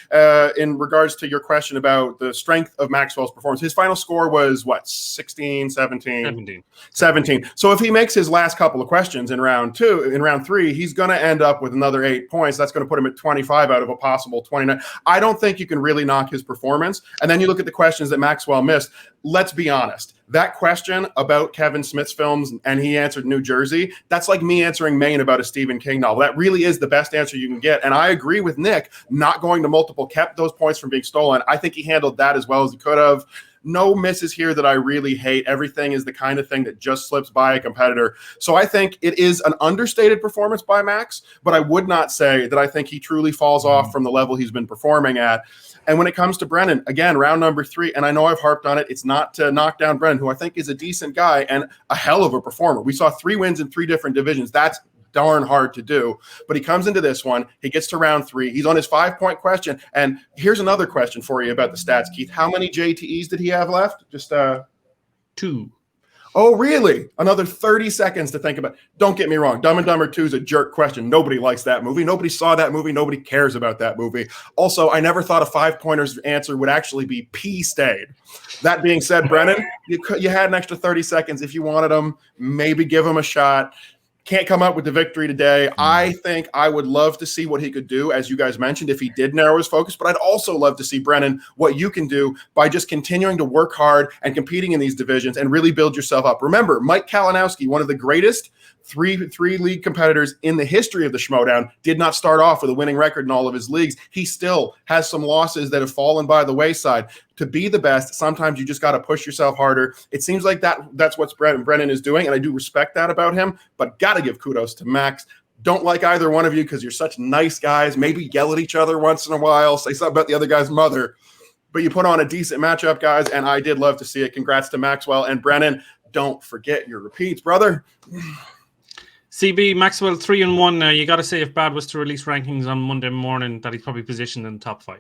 in regards to your question about the strength of Maxwell's performance, his final score was what, 16, 17? 17. So if he makes his last couple of questions in round 3, he's going to end up with another 8 points. That's going to put him at 25 out of a possible 29. I don't think you can really knock his performance. And then you look at the questions that Maxwell missed. Let's be honest. That question about Kevin Smith's films, and he answered New Jersey, that's like me answering Maine about a Stephen King novel. That really is the best answer you can get. And I agree with Nick, not going to multiple kept those points from being stolen. I think he handled that as well as he could have. No misses here that I really hate. Everything is the kind of thing that just slips by a competitor. So I think it is an understated performance by Max, but I would not say that I think he truly falls off from the level he's been performing at. And when it comes to Brennen, again, round number 3, and I know I've harped on it, it's not to knock down Brennen, who I think is a decent guy and a hell of a performer. We saw 3 wins in 3 different divisions. That's darn hard to do. But he comes into this one, he gets to round 3, he's on his 5-point question. And here's another question for you about the stats, Keith. How many JTEs did he have left? Just 2. Oh, really? Another 30 seconds to think about. Don't get me wrong. Dumb and Dumber 2 is a jerk question. Nobody likes that movie. Nobody saw that movie. Nobody cares about that movie. Also, I never thought a 5-pointer's answer would actually be P stayed. That being said, Brennen, you had an extra 30 seconds. If you wanted them, maybe give him a shot. Can't come up with the victory today. I think I would love to see what he could do, as you guys mentioned, if he did narrow his focus. But I'd also love to see, Brennen, what you can do by just continuing to work hard and competing in these divisions and really build yourself up. Remember, Mike Kalinowski, one of the greatest three league competitors in the history of the Schmoedown, did not start off with a winning record in all of his leagues. He still has some losses that have fallen by the wayside. To be the best, sometimes you just got to push yourself harder. It seems like that's what Brennen is doing, and I do respect that about him, but got to give kudos to Max. Don't like either one of you because you're such nice guys. Maybe yell at each other once in a while, say something about the other guy's mother, but you put on a decent matchup, guys, and I did love to see it. Congrats to Maxwell and Brennen. Don't forget your repeats, brother. CB, Maxwell 3-1 now. You got to say, if Bad was to release rankings on Monday morning, that he's probably positioned in the top 5.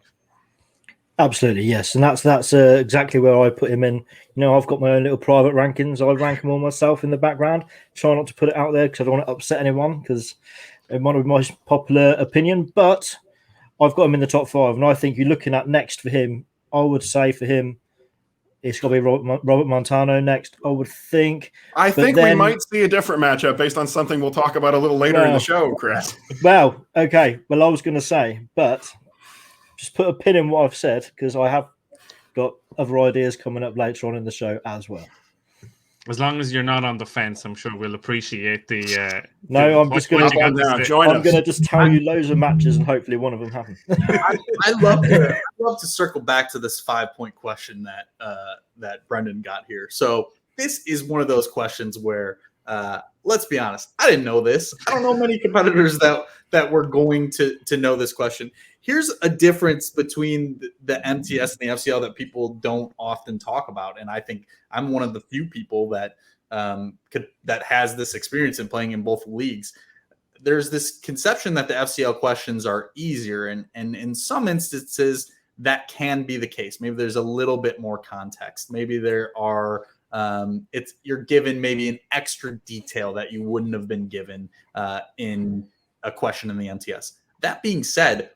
Absolutely, yes. And that's exactly where I put him in. You know, I've got my own little private rankings. I rank them all myself in the background. Try not to put it out there because I don't want to upset anyone because it might be my popular opinion. But I've got him in the top 5. And I think you're looking at next for him, I would say for him, it's got to be Robert Montano next, I would think. I think we might see a different matchup based on something we'll talk about a little later in the show, Chris. Well, okay. Well, I was going to say, but just put a pin in what I've said because I have got other ideas coming up later on in the show as well. As long as you're not on the fence, I'm sure we'll appreciate the. No, I'm just going to I'm going to just tell you loads of matches and hopefully one of them happen. I love to circle back to this 5-point question that Brendan got here. So this is one of those questions where, let's be honest, I didn't know this. I don't know many competitors that were going to know this question. Here's a difference between the MTS and the FCL that people don't often talk about, and I think I'm one of the few people that that has this experience in playing in both leagues. There's this conception that the FCL questions are easier, and in some instances that can be the case. Maybe there's a little bit more context. Maybe there are you're given maybe an extra detail that you wouldn't have been given in a question in the MTS. That being said,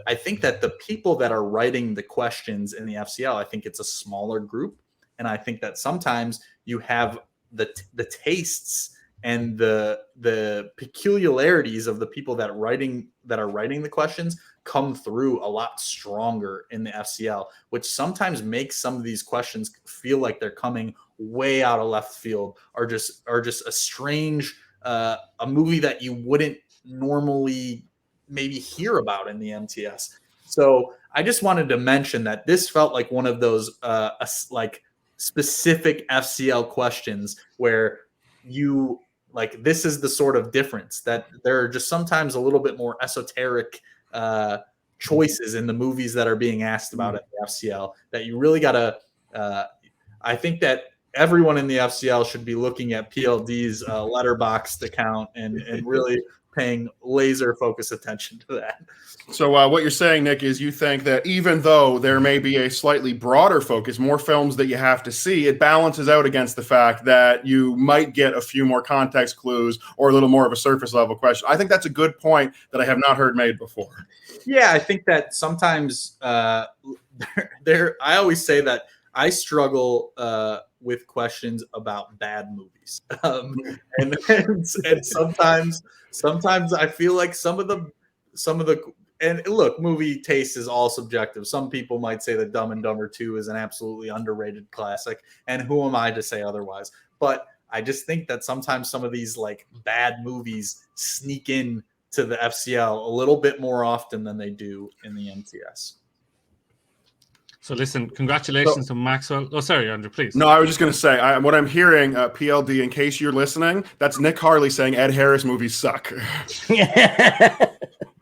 I think that the people that are writing the questions in the FCL, I think it's a smaller group. And I think that sometimes you have the tastes and the peculiarities of the people that are writing the questions come through a lot stronger in the FCL, which sometimes makes some of these questions feel like they're coming way out of left field, or just a strange a movie that you wouldn't normally maybe hear about in the MTS. So I just wanted to mention that this felt like one of those like specific FCL questions where you like, this is the sort of difference, that there are just sometimes a little bit more esoteric choices in the movies that are being asked about at the FCL that you really gotta I think that everyone in the FCL should be looking at PLD's letterboxd account and really paying laser focus attention to that. So what you're saying, Nick, is you think that even though there may be a slightly broader focus, more films that you have to see, it balances out against the fact that you might get a few more context clues or a little more of a surface level question. I think that's a good point that I have not heard made before. Yeah, I think that sometimes I always say that I struggle with questions about bad movies, and sometimes I feel like some of the and look, movie taste is all subjective. Some people might say that Dumb and Dumber 2 is an absolutely underrated classic, and who am I to say otherwise? But I just think that sometimes some of these like bad movies sneak in to the FCL a little bit more often than they do in the MTS. So listen, congratulations to Maxwell. Oh, sorry, Andrew, please. No, I was just going to say, what I'm hearing, PLD, in case you're listening, that's Nick Harley saying Ed Harris movies suck.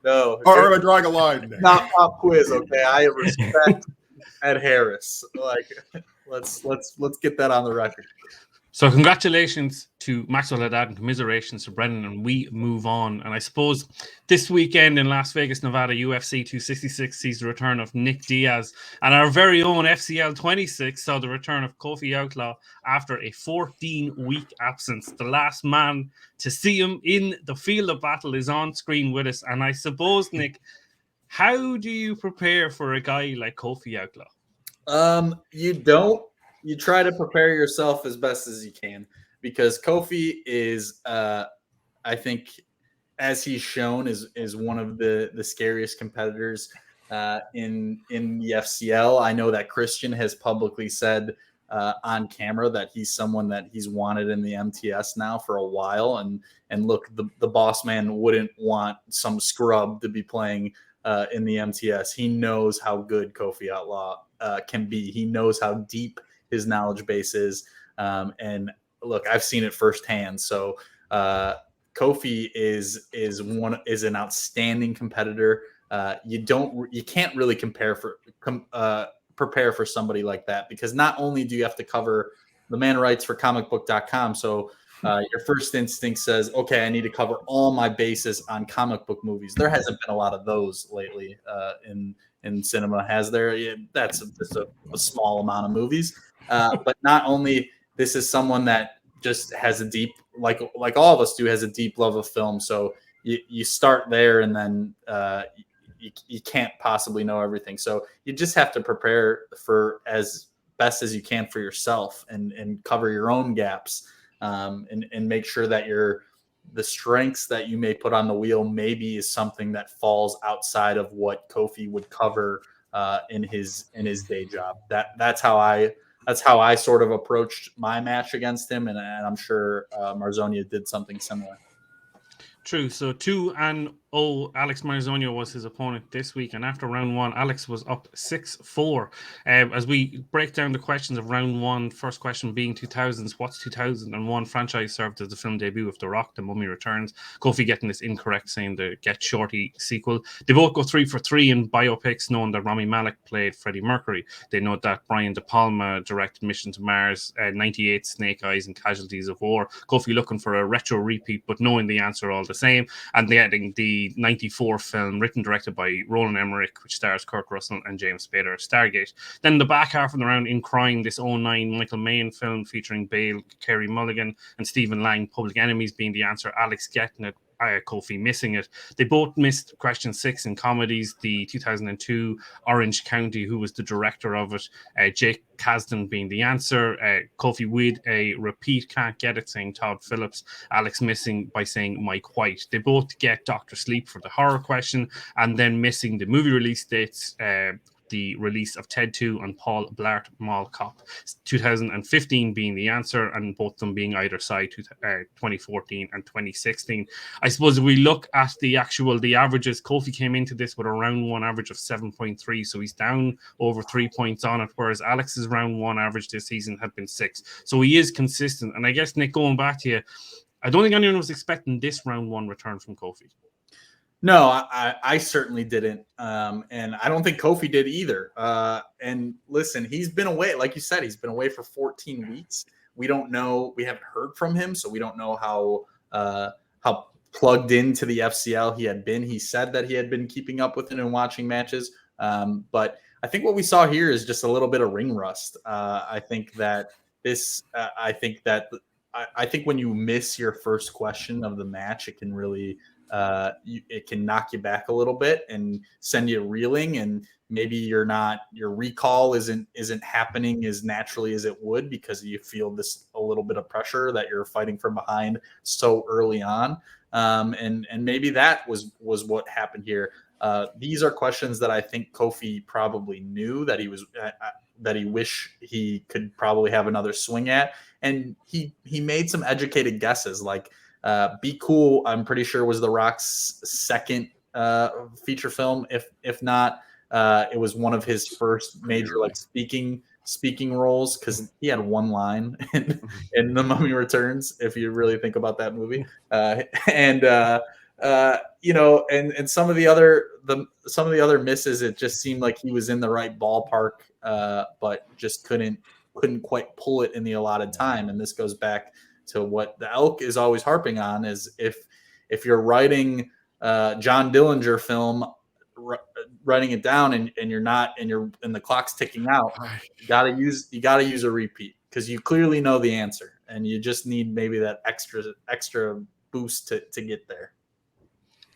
No. Or am I drawing a line? Nick? Not pop quiz, okay? I respect Ed Harris. Like, let's get that on the record. So congratulations to Maxwell Haddad and commiserations to Brennen, and we move on. And I suppose this weekend in Las Vegas, Nevada, UFC 266 sees the return of Nick Diaz, and our very own FCL26 saw the return of Kofi Outlaw after a 14-week absence. The last man to see him in the field of battle is on screen with us. And I suppose, Nick, how do you prepare for a guy like Kofi Outlaw? You try to prepare yourself as best as you can, because Kofi is, I think, as he's shown, is one of the scariest competitors in the FCL. I know that Christian has publicly said on camera that he's someone that he's wanted in the MTS now for a while, and look, the boss man wouldn't want some scrub to be playing in the MTS. He knows how good Kofi Outlaw can be. He knows how deep his knowledge base is, and look, I've seen it firsthand. So Kofi is an outstanding competitor. You can't really prepare for somebody like that, because not only do you have to cover, the man writes for comicbook.com, so your first instinct says, okay, I need to cover all my bases on comic book movies. There hasn't been a lot of those lately in cinema, has there? Yeah, that's just a small amount of movies. But not only, this is someone that just has a deep, like all of us do, has a deep love of film. So you start there, and then you can't possibly know everything. So you just have to prepare for as best as you can for yourself, and cover your own gaps, and make sure that the strengths that you may put on the wheel maybe is something that falls outside of what Kofi would cover in his day job. That's how I sort of approached my match against him, and I'm sure Marzona did something similar. True. So 2-0, Alex Marzona was his opponent this week, and after round one, Alex was up 6-4. As we break down the questions of round one, first question being 2000s, what's 2001 franchise served as the film debut of The Rock, The Mummy Returns? Kofi getting this incorrect, saying the Get Shorty sequel. They both go 3 for 3 in biopics, knowing that Rami Malek played Freddie Mercury. They know that Brian De Palma directed Mission to Mars, 98, Snake Eyes, and Casualties of War. Kofi looking for a retro repeat, but knowing the answer all the same, and getting the 94 film written directed by Roland Emmerich, which stars Kurt Russell and James Spader, Stargate. Then the back half of the round, In Crime, this 09 Michael Mann film featuring Bale, Kerry Mulligan, and Stephen Lang, Public Enemies being the answer. Alex getting it Kofi missing it. They both missed question 6 in comedies, the 2002 Orange County, who was the director of it, Jake Kasdan being the answer, Kofi with a repeat, can't get it, saying Todd Phillips, Alex missing by saying Mike White. They both get Dr. Sleep for the horror question, and then missing the movie release dates, the release of Ted 2 and Paul Blart Mall Cop, 2015 being the answer, and both of them being either side, 2014 and 2016. I suppose if we look at the averages, Kofi came into this with a round 1 average of 7.3, so he's down over 3 points on it, whereas Alex's round 1 average this season had been 6. So he is consistent. And I guess, Nick, going back to you, I don't think anyone was expecting this round 1 return from Kofi. No, I certainly didn't. And I don't think Kofi did either. And listen, he's been away. Like you said, he's been away for 14 weeks. We don't know. We haven't heard from him, so we don't know how plugged into the FCL he had been. He said that he had been keeping up with it and watching matches. But I think what we saw here is just a little bit of ring rust. I think when you miss your first question of the match, it can really it can knock you back a little bit and send you reeling, and maybe your recall isn't happening as naturally as it would because you feel this a little bit of pressure that you're fighting from behind so early on, and maybe that was what happened here. These are questions that I think Kofi probably knew that he wished he could probably have another swing at, and he made some educated guesses like Be Cool, I'm pretty sure, was The Rock's second feature film. If not, it was one of his first major speaking roles, because he had one line in The Mummy Returns, if you really think about that movie. And some of the other misses, it just seemed like he was in the right ballpark, but just couldn't quite pull it in the allotted time. And this goes back to what the Elk is always harping on, is if you're writing John Dillinger film, writing it down and the clock's ticking out, you gotta use a repeat, because you clearly know the answer and you just need maybe that extra boost to get there.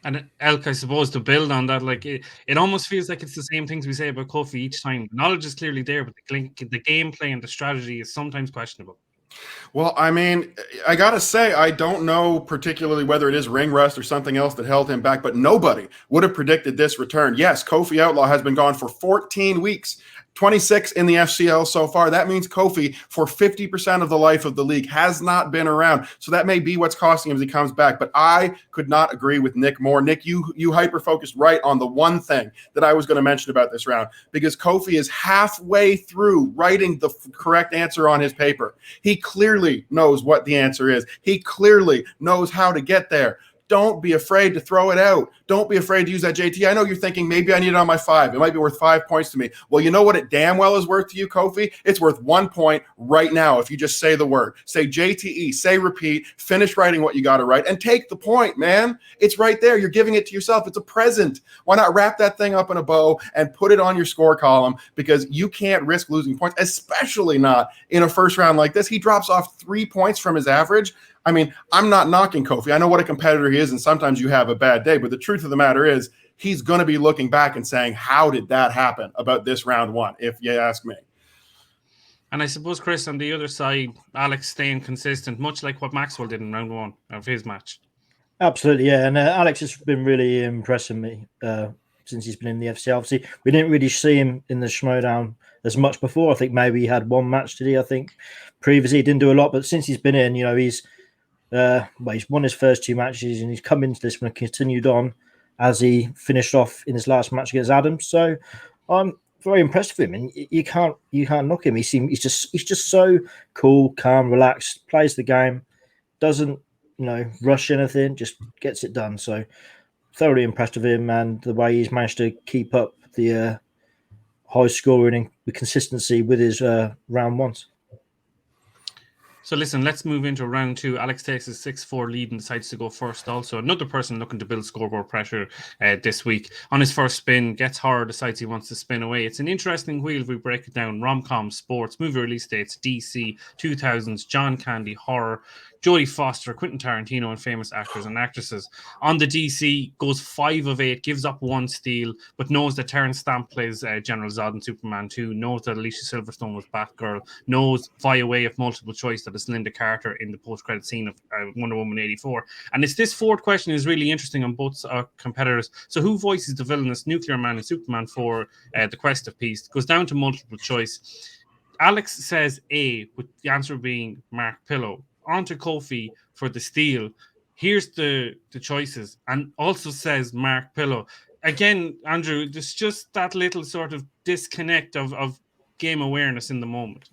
And Elk, I suppose, to build on that, like it almost feels like it's the same things we say about Kofi each time. The knowledge is clearly there, but the gameplay and the strategy is sometimes questionable. Well, I mean, I got to say, I don't know particularly whether it is ring rust or something else that held him back, but nobody would have predicted this return. Yes, Kofi Outlaw has been gone for 14 weeks, 26 in the FCL so far. That means Kofi, for 50% of the life of the league, has not been around. So that may be what's costing him as he comes back. But I could not agree with Nick more. Nick, you hyper-focused right on the one thing that I was going to mention about this round, because Kofi is halfway through writing the correct answer on his paper. He clearly knows what the answer is. He clearly knows how to get there. Don't be afraid to throw it out. Don't be afraid to use that JT. I know you're thinking, maybe I need it on my 5. It might be worth 5 points to me. Well, you know what it damn well is worth to you, Kofi? It's worth 1 point right now if you just say the word. Say JTE, say repeat, finish writing what you got to write, and take the point, man. It's right there. You're giving it to yourself. It's a present. Why not wrap that thing up in a bow and put it on your score column? Because you can't risk losing points, especially not in a first round like this. He drops off 3 points from his average. I mean, I'm not knocking Kofi. I know what a competitor he is, and sometimes you have a bad day. But the truth of the matter is, he's going to be looking back and saying, how did that happen about this round 1, if you ask me? And I suppose, Chris, on the other side, Alex staying consistent, much like what Maxwell did in round 1 of his match. Absolutely, yeah. And Alex has been really impressing me since he's been in the FCL. Obviously, we didn't really see him in the Schmoedown as much before. I think maybe he had one match today. I think previously he didn't do a lot, but since he's been in, he's won his first 2 matches, and he's come into this one and continued on as he finished off in his last match against Adams. So I'm very impressed with him, and you can't knock him. He's just so cool, calm, relaxed, plays the game, doesn't rush anything, just gets it done. So thoroughly impressed with him, and the way he's managed to keep up the high scoring and the consistency with his round 1s. So listen, let's move into round 2. Alex takes his 6-4 lead and decides to go first also. Another person looking to build scoreboard pressure this week. On his first spin, gets horror, decides he wants to spin away. It's an interesting wheel if we break it down. Rom-com, sports, movie release dates, DC, 2000s, John Candy, horror. Jodie Foster, Quentin Tarantino, and famous actors and actresses. On the DC, goes 5 of 8, gives up 1 steal, but knows that Terrence Stamp plays General Zod in Superman 2, knows that Alicia Silverstone was Batgirl, knows via way of multiple choice that it's Linda Carter in the post-credit scene of Wonder Woman 84. And it's this fourth question is really interesting on both competitors. So who voices the villainous Nuclear Man in Superman 4, The Quest of Peace? Goes down to multiple choice. Alex says A, with the answer being Mark Pillow. On to Kofi for the steal. Here's the choices, and also says Mark Pillow. Again, Andrew, there's just that little sort of disconnect of game awareness in the moment.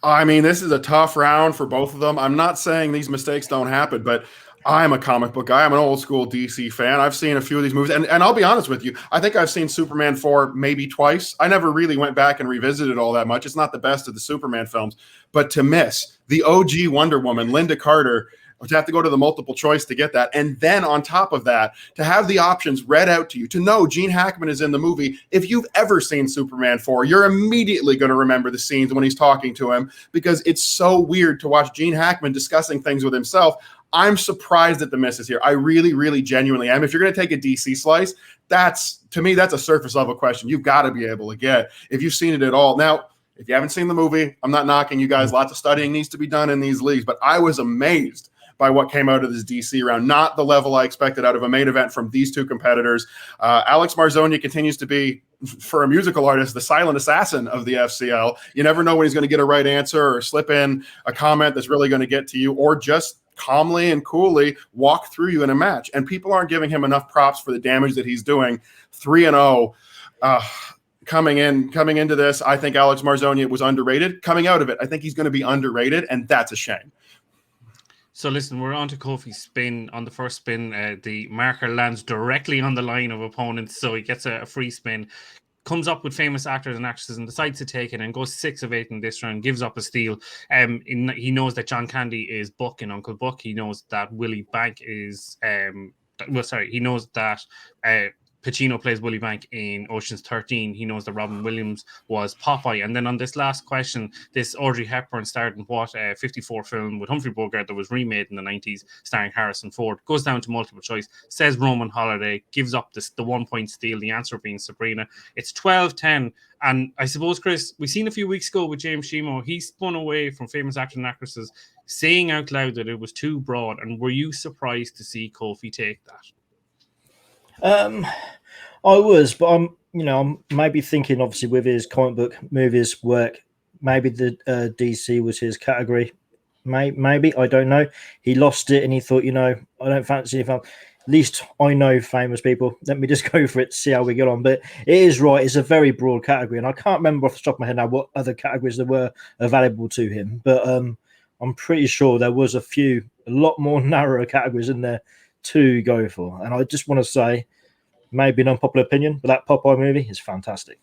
I mean, this is a tough round for both of them. I'm not saying these mistakes don't happen, but I'm a comic book guy. I'm an old school DC fan. I've seen a few of these movies, and I'll be honest with you. I think I've seen Superman 4 maybe twice. I never really went back and revisited all that much. It's not the best of the Superman films, but to miss the OG Wonder Woman, Linda Carter, to have to go to the multiple choice to get that, and then on top of that, to have the options read out to you, to know Gene Hackman is in the movie. If you've ever seen Superman 4, you're immediately going to remember the scenes when he's talking to him, because it's so weird to watch Gene Hackman discussing things with himself. I'm surprised at the misses here. I really, really genuinely am. If you're going to take a DC slice, to me, that's a surface level question you've got to be able to get if you've seen it at all. Now, if you haven't seen the movie, I'm not knocking you guys. Lots of studying needs to be done in these leagues, but I was amazed by what came out of this DC round. Not the level I expected out of a main event from these two competitors. Alex Marzona continues to be, for a musical artist, the silent assassin of the FCL. You never know when he's going to get a right answer or slip in a comment that's really going to get to you, or just calmly and coolly walk through you in a match. And people aren't giving him enough props for the damage that he's doing. 3-0. Coming into this, I think Alex Marzona was underrated. Coming out of it, I think he's going to be underrated, and that's a shame. So listen, we're on to Kofi's spin. On the first spin, the marker lands directly on the line of opponents, so he gets a free spin. Comes up with famous actors and actresses and decides to take it, and goes 6 of 8 in this round, gives up a steal. He knows that John Candy is Buck in Uncle Buck. He knows that Willie Bank is... he knows that... Pacino plays Willie Bank in Ocean's 13. He knows that Robin Williams was Popeye. And then on this last question, this Audrey Hepburn starred in what 54 film with Humphrey Bogart that was remade in the 90s, starring Harrison Ford. Goes down to multiple choice, says Roman Holiday, gives up the 1 point steal, the answer being Sabrina. It's 12-10. And I suppose, Chris, we seen a few weeks ago with James Shimo, he spun away from famous actors and actresses, saying out loud that it was too broad. And were you surprised to see Kofi take that? I was, but I'm maybe thinking, obviously, with his comic book movies work, maybe the DC was his category. Maybe, I don't know. He lost it and he thought, I don't fancy if at least I know famous people. Let me just go for it to see how we get on. But it is right. It's a very broad category. And I can't remember off the top of my head now what other categories there were available to him. But I'm pretty sure there was a lot more narrower categories in there to go for. And I just want to say, maybe an unpopular opinion, but that Popeye movie is fantastic.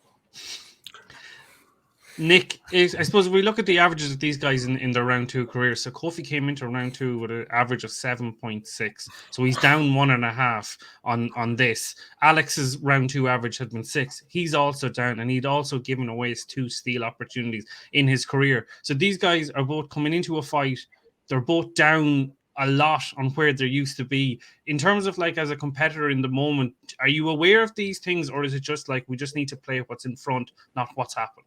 Nick, I suppose if we look at the averages of these guys in their round 2 careers, so Kofi came into round 2 with an average of 7.6, so he's down 1.5 on this. Alex's round 2 average had been 6. He's also down, and he'd also given away his 2 steal opportunities in his career. So these guys are both coming into a fight. They're both down a lot on where there used to be. In terms of as a competitor in the moment, are you aware of these things, or is it just we just need to play what's in front, not what's happened?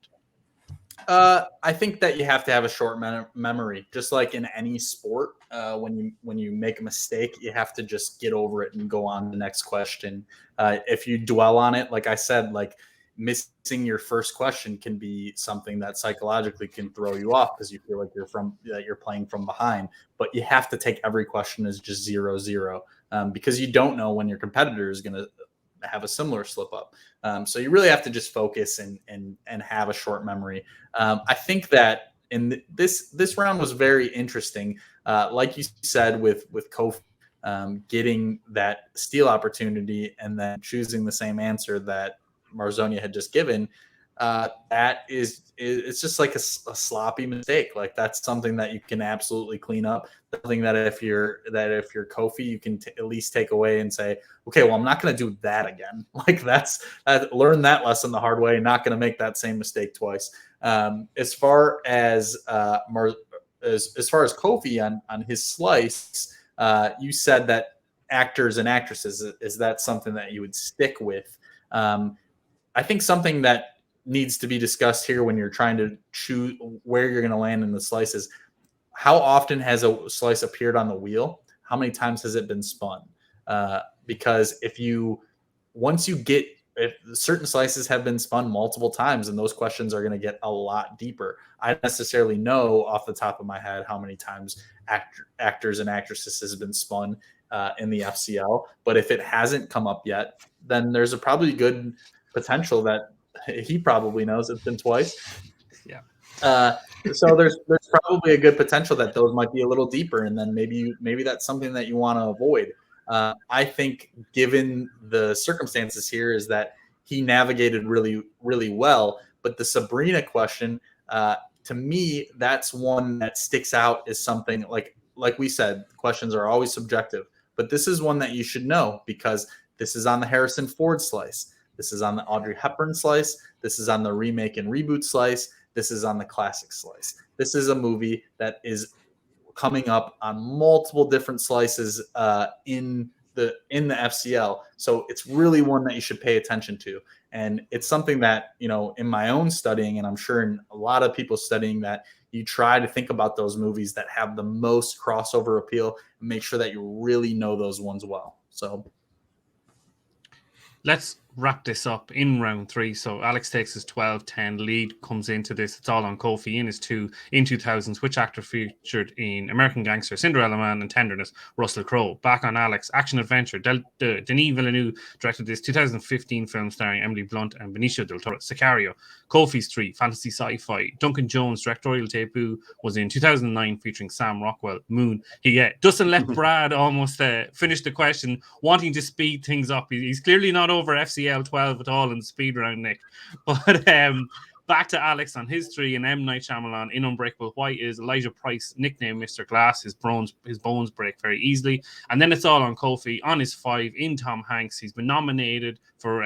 I think that you have to have a short memory, just like in any sport. When you make a mistake, you have to just get over it and go on to the next question. If you dwell on it, like I said, missing your first question can be something that psychologically can throw you off because you feel like you're playing from behind. But you have to take every question as just 0-0 because you don't know when your competitor is going to have a similar slip up. So you really have to just focus and have a short memory. I think that in this round was very interesting. Like you said, with Kofi getting that steal opportunity and then choosing the same answer that Marzona had just given, it's just like a sloppy mistake. That's something that you can absolutely clean up. Something that if you're Kofi, you can at least take away and say, okay, well, I'm not going to do that again. Learn that lesson the hard way. Not going to make that same mistake twice. As far as as far as Kofi on his slice, you said that actors and actresses, is that something that you would stick with? I think something that needs to be discussed here when you're trying to choose where you're going to land in the slice is how often has a slice appeared on the wheel? How many times has it been spun? Because once you get, if certain slices have been spun multiple times, and those questions are going to get a lot deeper. I don't necessarily know off the top of my head how many times actors and actresses has been spun in the FCL, but if it hasn't come up yet, then there's a probably good potential that he probably knows it's been twice. Yeah. So there's probably a good potential that those might be a little deeper, and then maybe that's something that you want to avoid. I think, given the circumstances here, is that he navigated really, really well. But the Sabrina question, to me, that's one that sticks out as something like we said, questions are always subjective. But this is one that you should know because this is on the Harrison Ford slice. This is on the Audrey Hepburn slice. This is on the remake and reboot slice. This is on the classic slice. This is a movie that is coming up on multiple different slices in the FCL. So it's really one that you should pay attention to. And it's something that, in my own studying, and I'm sure in a lot of people studying, that you try to think about those movies that have the most crossover appeal and make sure that you really know those ones well. So let's wrap this up in round 3. So Alex takes his 12-10 lead, comes into this. It's all on Kofi in his 2000s. Which actor featured in American Gangster, Cinderella Man, and Tenderness? Russell Crowe. Back on Alex, action adventure. Denis Villeneuve directed this 2015 film starring Emily Blunt and Benicio del Toro. Sicario. Kofi's 3, fantasy sci-fi. Duncan Jones' directorial debut was in 2009 featuring Sam Rockwell. Moon. Dustin let Brad almost finish the question, wanting to speed things up. He's clearly not over FCL12 at all in the speed round, Nick. But back to Alex on his 3, and M. Night Shyamalan in Unbreakable. Why is Elijah Price nicknamed Mr. Glass? His bones break very easily. And then it's all on Kofi on his 5 in Tom Hanks. He's been nominated for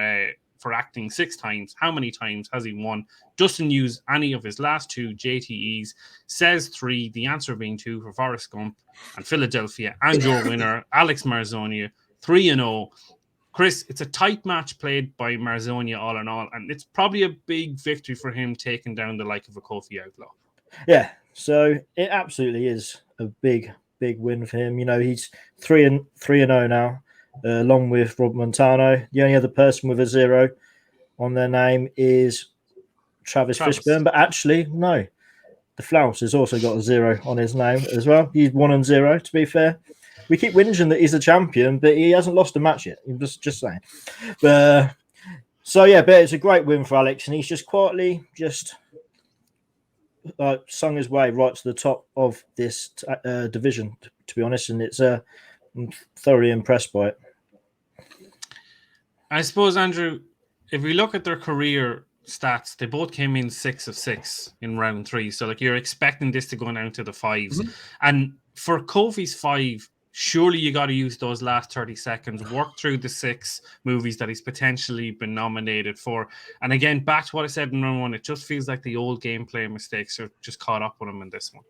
acting 6 times. How many times has he won? Doesn't use any of his last 2 JTEs. Says 3, the answer being 2 for Forrest Gump and Philadelphia. And your winner, Alex Marzona, 3-0. Chris, it's a tight match played by Marzona all in all, and it's probably a big victory for him taking down the like of a Kofi Outlaw. Yeah, so it absolutely is a big win for him. He's 3-0 now, along with Rob Montano. The only other person with a 0 on their name is Travis. Fishburne, but actually, no. The Flouse has also got a 0 on his name as well. He's 1-0, to be fair. We keep whinging that he's a champion, but he hasn't lost a match yet. I'm just saying. But it's a great win for Alex, and he's just quietly sung his way right to the top of this division, to be honest. And I'm thoroughly impressed by it. I suppose, Andrew, if we look at their career stats, they both came in 6 of 6 in round 3. So you're expecting this to go down to the 5s. Mm-hmm. And for Kofi's 5, surely you got to use those last 30 seconds, work through the 6 movies that he's potentially been nominated for. And again, back to what I said in round 1, it just feels like the old gameplay mistakes are just caught up with him in this one.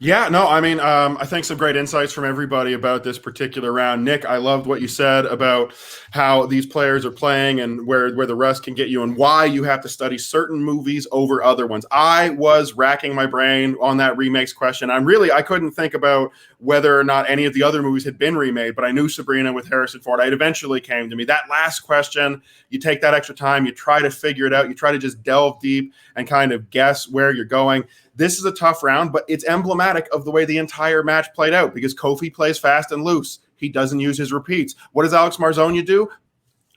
Yeah, no, I mean, I think some great insights from everybody about this particular round. Nick, I loved what you said about how these players are playing and where the rest can get you and why you have to study certain movies over other ones. I was racking my brain on that remakes question. I couldn't think about whether or not any of the other movies had been remade, but I knew Sabrina with Harrison Ford. It eventually came to me. That last question, you take that extra time, you try to figure it out, you try to just delve deep and kind of guess where you're going. This is a tough round, but it's emblematic of the way the entire match played out because Kofi plays fast and loose. He doesn't use his repeats. What does Alex Marzona do?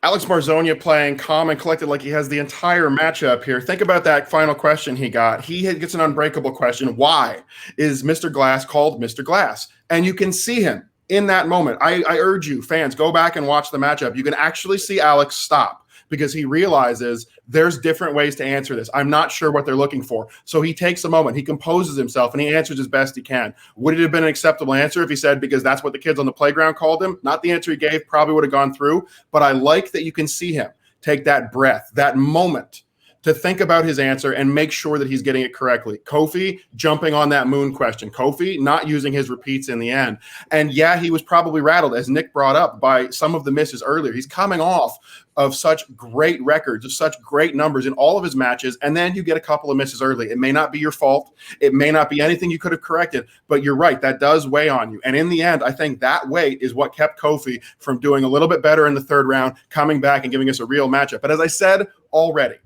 Alex Marzona playing calm and collected like he has the entire matchup here. Think about that final question he got. He gets an unbreakable question. Why is Mr. Glass called Mr. Glass? And you can see him in that moment. I urge you, fans, go back and watch the matchup. You can actually see Alex stop because he realizes there's different ways to answer this. I'm not sure what they're looking for. So he takes a moment, he composes himself, and he answers as best he can. Would it have been an acceptable answer if he said, because that's what the kids on the playground called him? Not the answer he gave, probably would have gone through. But I like that you can see him take that breath, that moment to think about his answer and make sure that he's getting it correctly. Kofi jumping on that moon question. Kofi not using his repeats in the end. And yeah, he was probably rattled, as Nick brought up, by some of the misses earlier. He's coming off of such great records, of such great numbers in all of his matches, and then you get a couple of misses early. It may not be your fault. It may not be anything you could have corrected, but you're right. That does weigh on you. And in the end, I think that weight is what kept Kofi from doing a little bit better in the third round, coming back and giving us a real matchup. But as I said already,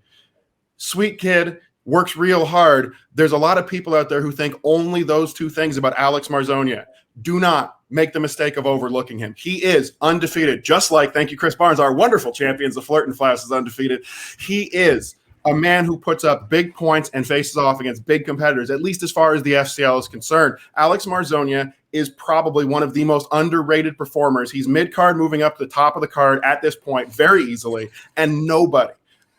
sweet kid, works real hard. There's a lot of people out there who think only those two things about Alex Marzona. Do not make the mistake of overlooking him. He is undefeated, just like, thank you, Chris Barnes, our wonderful champions, the Flirt and Flash is undefeated. He is a man who puts up big points and faces off against big competitors, at least as far as the FCL is concerned. Alex Marzona is probably one of the most underrated performers. He's mid-card, moving up to the top of the card at this point very easily, and nobody,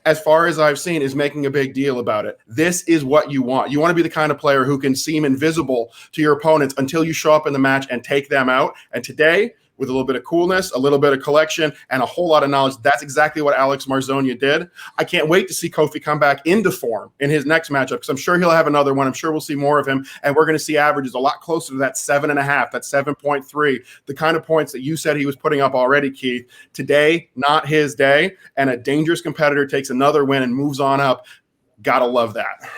as far as I've seen, is making a big deal about it. This is what you want. You want to be the kind of player who can seem invisible to your opponents until you show up in the match and take them out. And today, with a little bit of coolness, a little bit of collection, and a whole lot of knowledge, that's exactly what Alex Marzona did. I can't wait to see Kofi come back into form in his next matchup, because I'm sure he'll have another one. I'm sure we'll see more of him, and we're going to see averages a lot closer to that 7.5, that 7.3, the kind of points that you said he was putting up already, Keith. Today, not his day, and a dangerous competitor takes another win and moves on up. Gotta love that.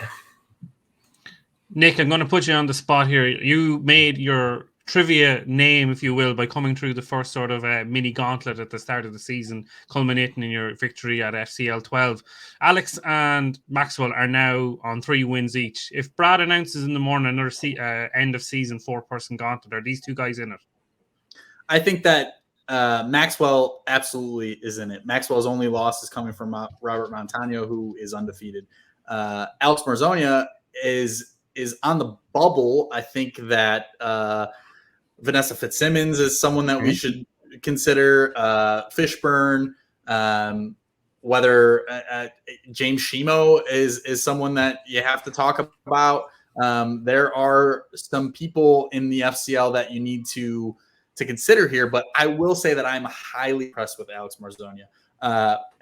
Nick, I'm going to put you on the spot here. You made your trivia name, if you will, by coming through the first sort of mini gauntlet at the start of the season, culminating in your victory at FCL12. Alex and Maxwell are now on 3 wins each. If Brad announces in the morning another end of season 4-person gauntlet, are these two guys in it? I think that Maxwell absolutely is in it. Maxwell's only loss is coming from Robert Montano, who is undefeated. Alex Marzona is on the bubble. I think that Vanessa Fitzsimmons is someone that we should consider. Fishburne, whether James Schmoedown is someone that you have to talk about. There are some people in the FCL that you need to consider here, but I will say that I'm highly impressed with Alex Marzona.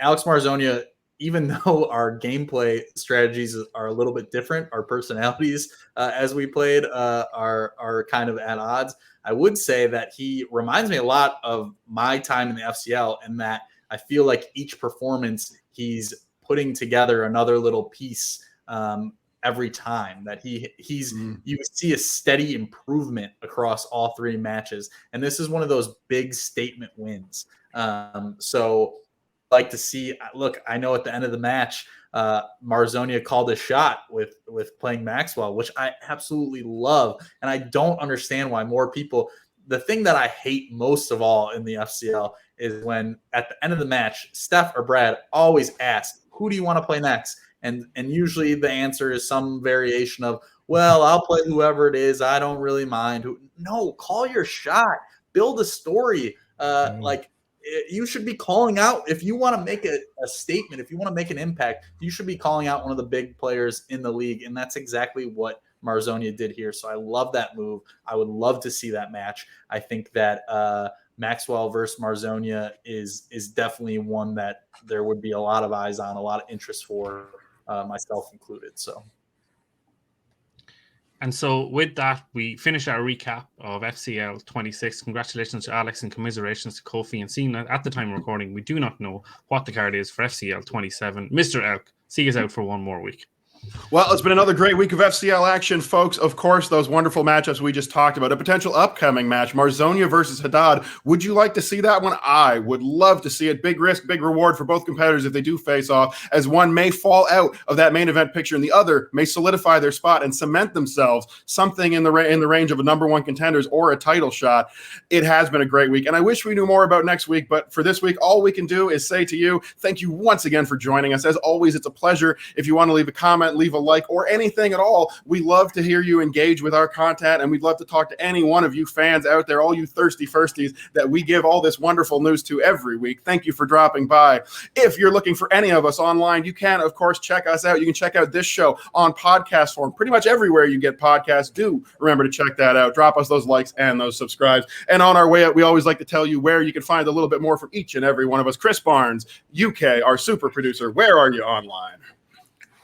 Alex Marzona, even though our gameplay strategies are a little bit different, our personalities as we played are kind of at odds, I would say that he reminds me a lot of my time in the FCL, and that I feel like each performance he's putting together another little piece every time. That he's you see a steady improvement across all 3 matches, and this is one of those big statement wins. So like to see, look, I know at the end of the match, Marzona called a shot with playing Maxwell, which I absolutely love. And I don't understand why more people, the thing that I hate most of all in the FCL is when at the end of the match, Steph or Brad always ask, who do you want to play next? And usually the answer is some variation of, well, I'll play whoever it is. I don't really mind. No, call your shot, build a story. Like, you should be calling out, if you want to make a statement, if you want to make an impact, you should be calling out one of the big players in the league. And that's exactly what Marzona did here. So I love that move. I would love to see that match. I think that Maxwell versus Marzona is definitely one that there would be a lot of eyes on, a lot of interest for, myself included. And so with that, we finish our recap of FCL26. Congratulations to Alex and commiserations to Kofi. And seeing that at the time of recording, we do not know what the card is for FCL27. Mr. Elk, see us out for one more week. Well, it's been another great week of FCL action, folks. Of course, those wonderful matchups we just talked about. A potential upcoming match, Marzona versus Haddad. Would you like to see that one? I would love to see it. Big risk, big reward for both competitors if they do face off, as one may fall out of that main event picture and the other may solidify their spot and cement themselves something in the range of a #1 contenders or a title shot. It has been a great week, and I wish we knew more about next week, but for this week, all we can do is say to you, thank you once again for joining us. As always, it's a pleasure. If you want to leave a comment, leave a like, or anything at all, we love to hear you engage with our content, and we'd love to talk to any one of you fans out there, all you thirsty firsties that we give all this wonderful news to every week. Thank you for dropping by. If you're looking for any of us online, you can, of course, check us out. You can check out this show on podcast form, pretty much everywhere you get podcasts. Do remember to check that out. Drop us those likes and those subscribes. And on our way out, we always like to tell you where you can find a little bit more from each and every one of us. Chris Barnes, UK, our super producer, where are you online?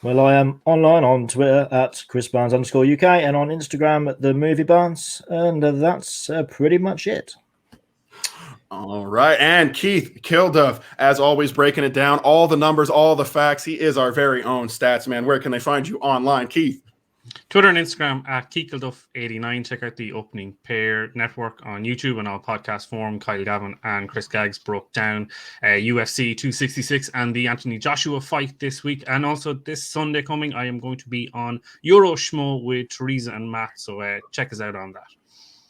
Well, I am online on Twitter at ChrisBarnes_UK and on Instagram at The Movie Barnes. And that's pretty much it. All right. And Keith Kilduff, as always, breaking it down, all the numbers, all the facts. He is our very own stats man. Where can they find you online, Keith? Twitter and Instagram at KeithKilduff89. Check out the Opening Pair Network on YouTube and all podcast form. Kyle Gavin and Chris Gaggs broke down UFC 266 and the Anthony Joshua fight this week. And also this Sunday coming, I am going to be on Euro Schmo with Teresa and Matt. So check us out on that.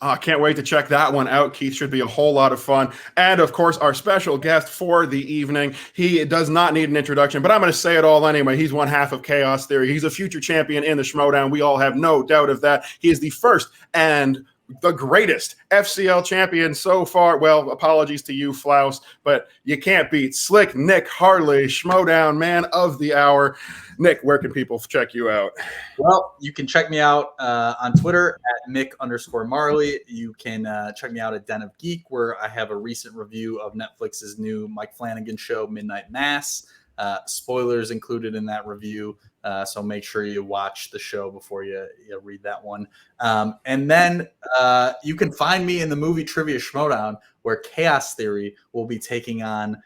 I can't wait to check that one out. Keith, should be a whole lot of fun. And, of course, our special guest for the evening. He does not need an introduction, but I'm going to say it all anyway. He's one half of Chaos Theory. He's a future champion in the Schmoedown. We all have no doubt of that. He is the first and the greatest FCL champion so far. Well, apologies to you, Flaus, but you can't beat Slick Nick Harley, Schmoedown man of the hour. Nick, where can people check you out? Well, you can check me out on Twitter at Mick_Marley. You can check me out at Den of Geek, where I have a recent review of Netflix's new Mike Flanagan show, Midnight Mass. Spoilers included in that review. So make sure you watch the show before you read that one. And then you can find me in the movie Trivia Schmoedown, where Chaos Theory will be taking on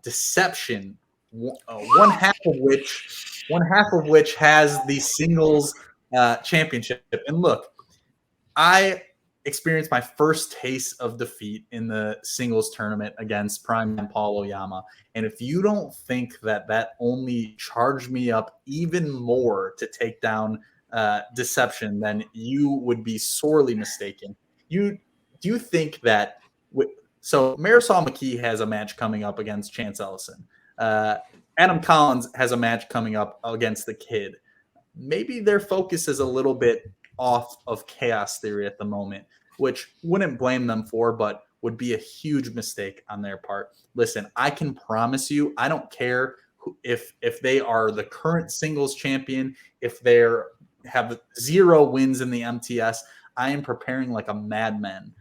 Deception, one half of which has the singles championship. And look, I experienced my first taste of defeat in the singles tournament against Prime Man Paul Oyama. And if you don't think that only charged me up even more to take down Deception, then you would be sorely mistaken. Do you think that so Marisol McKee has a match coming up against Chance Ellison. Adam Collins has a match coming up against the Kid. Maybe their focus is a little bit off of Chaos Theory at the moment, which wouldn't blame them for, but would be a huge mistake on their part. Listen, I can promise you, I don't care if they are the current singles champion, if they have 0 wins in the MTS, I am preparing like a madman,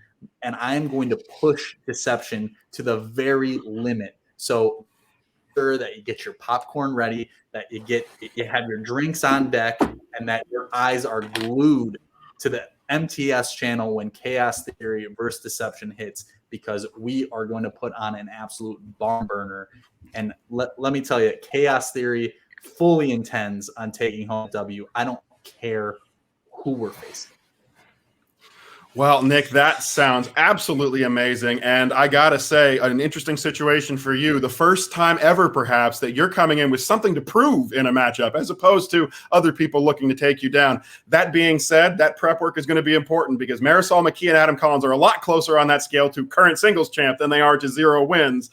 and I am going to push Deception to the very limit. So sure that you get your popcorn ready, that you have your drinks on deck, and that your eyes are glued to the MTS channel when Chaos Theory versus Deception hits, because we are going to put on an absolute barn burner. And let me tell you, Chaos Theory fully intends on taking home W. I don't care who we're facing. Well, Nick, that sounds absolutely amazing. And I got to say, an interesting situation for you. The first time ever, perhaps, that you're coming in with something to prove in a matchup, as opposed to other people looking to take you down. That being said, that prep work is going to be important, because Marisol McKee and Adam Collins are a lot closer on that scale to current singles champ than they are to 0 wins.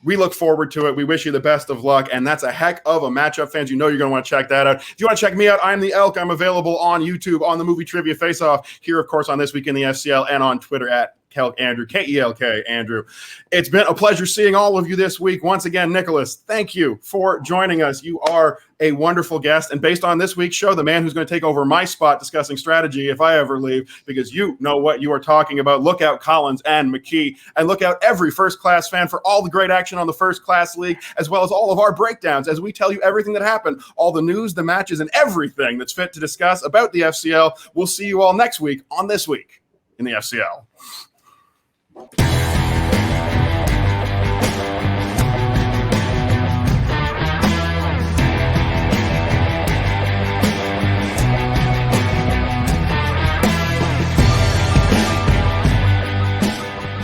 We look forward to it. We wish you the best of luck. And that's a heck of a matchup, fans. You know you're going to want to check that out. If you want to check me out, I'm the Elk. I'm available on YouTube, on the Movie Trivia Face-Off, here, of course, on This Week in the FCL, and on Twitter at Kelk Andrew, Kelk Andrew. It's been a pleasure seeing all of you this week. Once again, Nicholas, thank you for joining us. You are a wonderful guest. And based on this week's show, the man who's going to take over my spot discussing strategy if I ever leave, because you know what you are talking about. Look out Collins and McKee, and look out every First Class fan for all the great action on the First Class League, as well as all of our breakdowns as we tell you everything that happened, all the news, the matches, and everything that's fit to discuss about the FCL. We'll see you all next week on This Week in the FCL.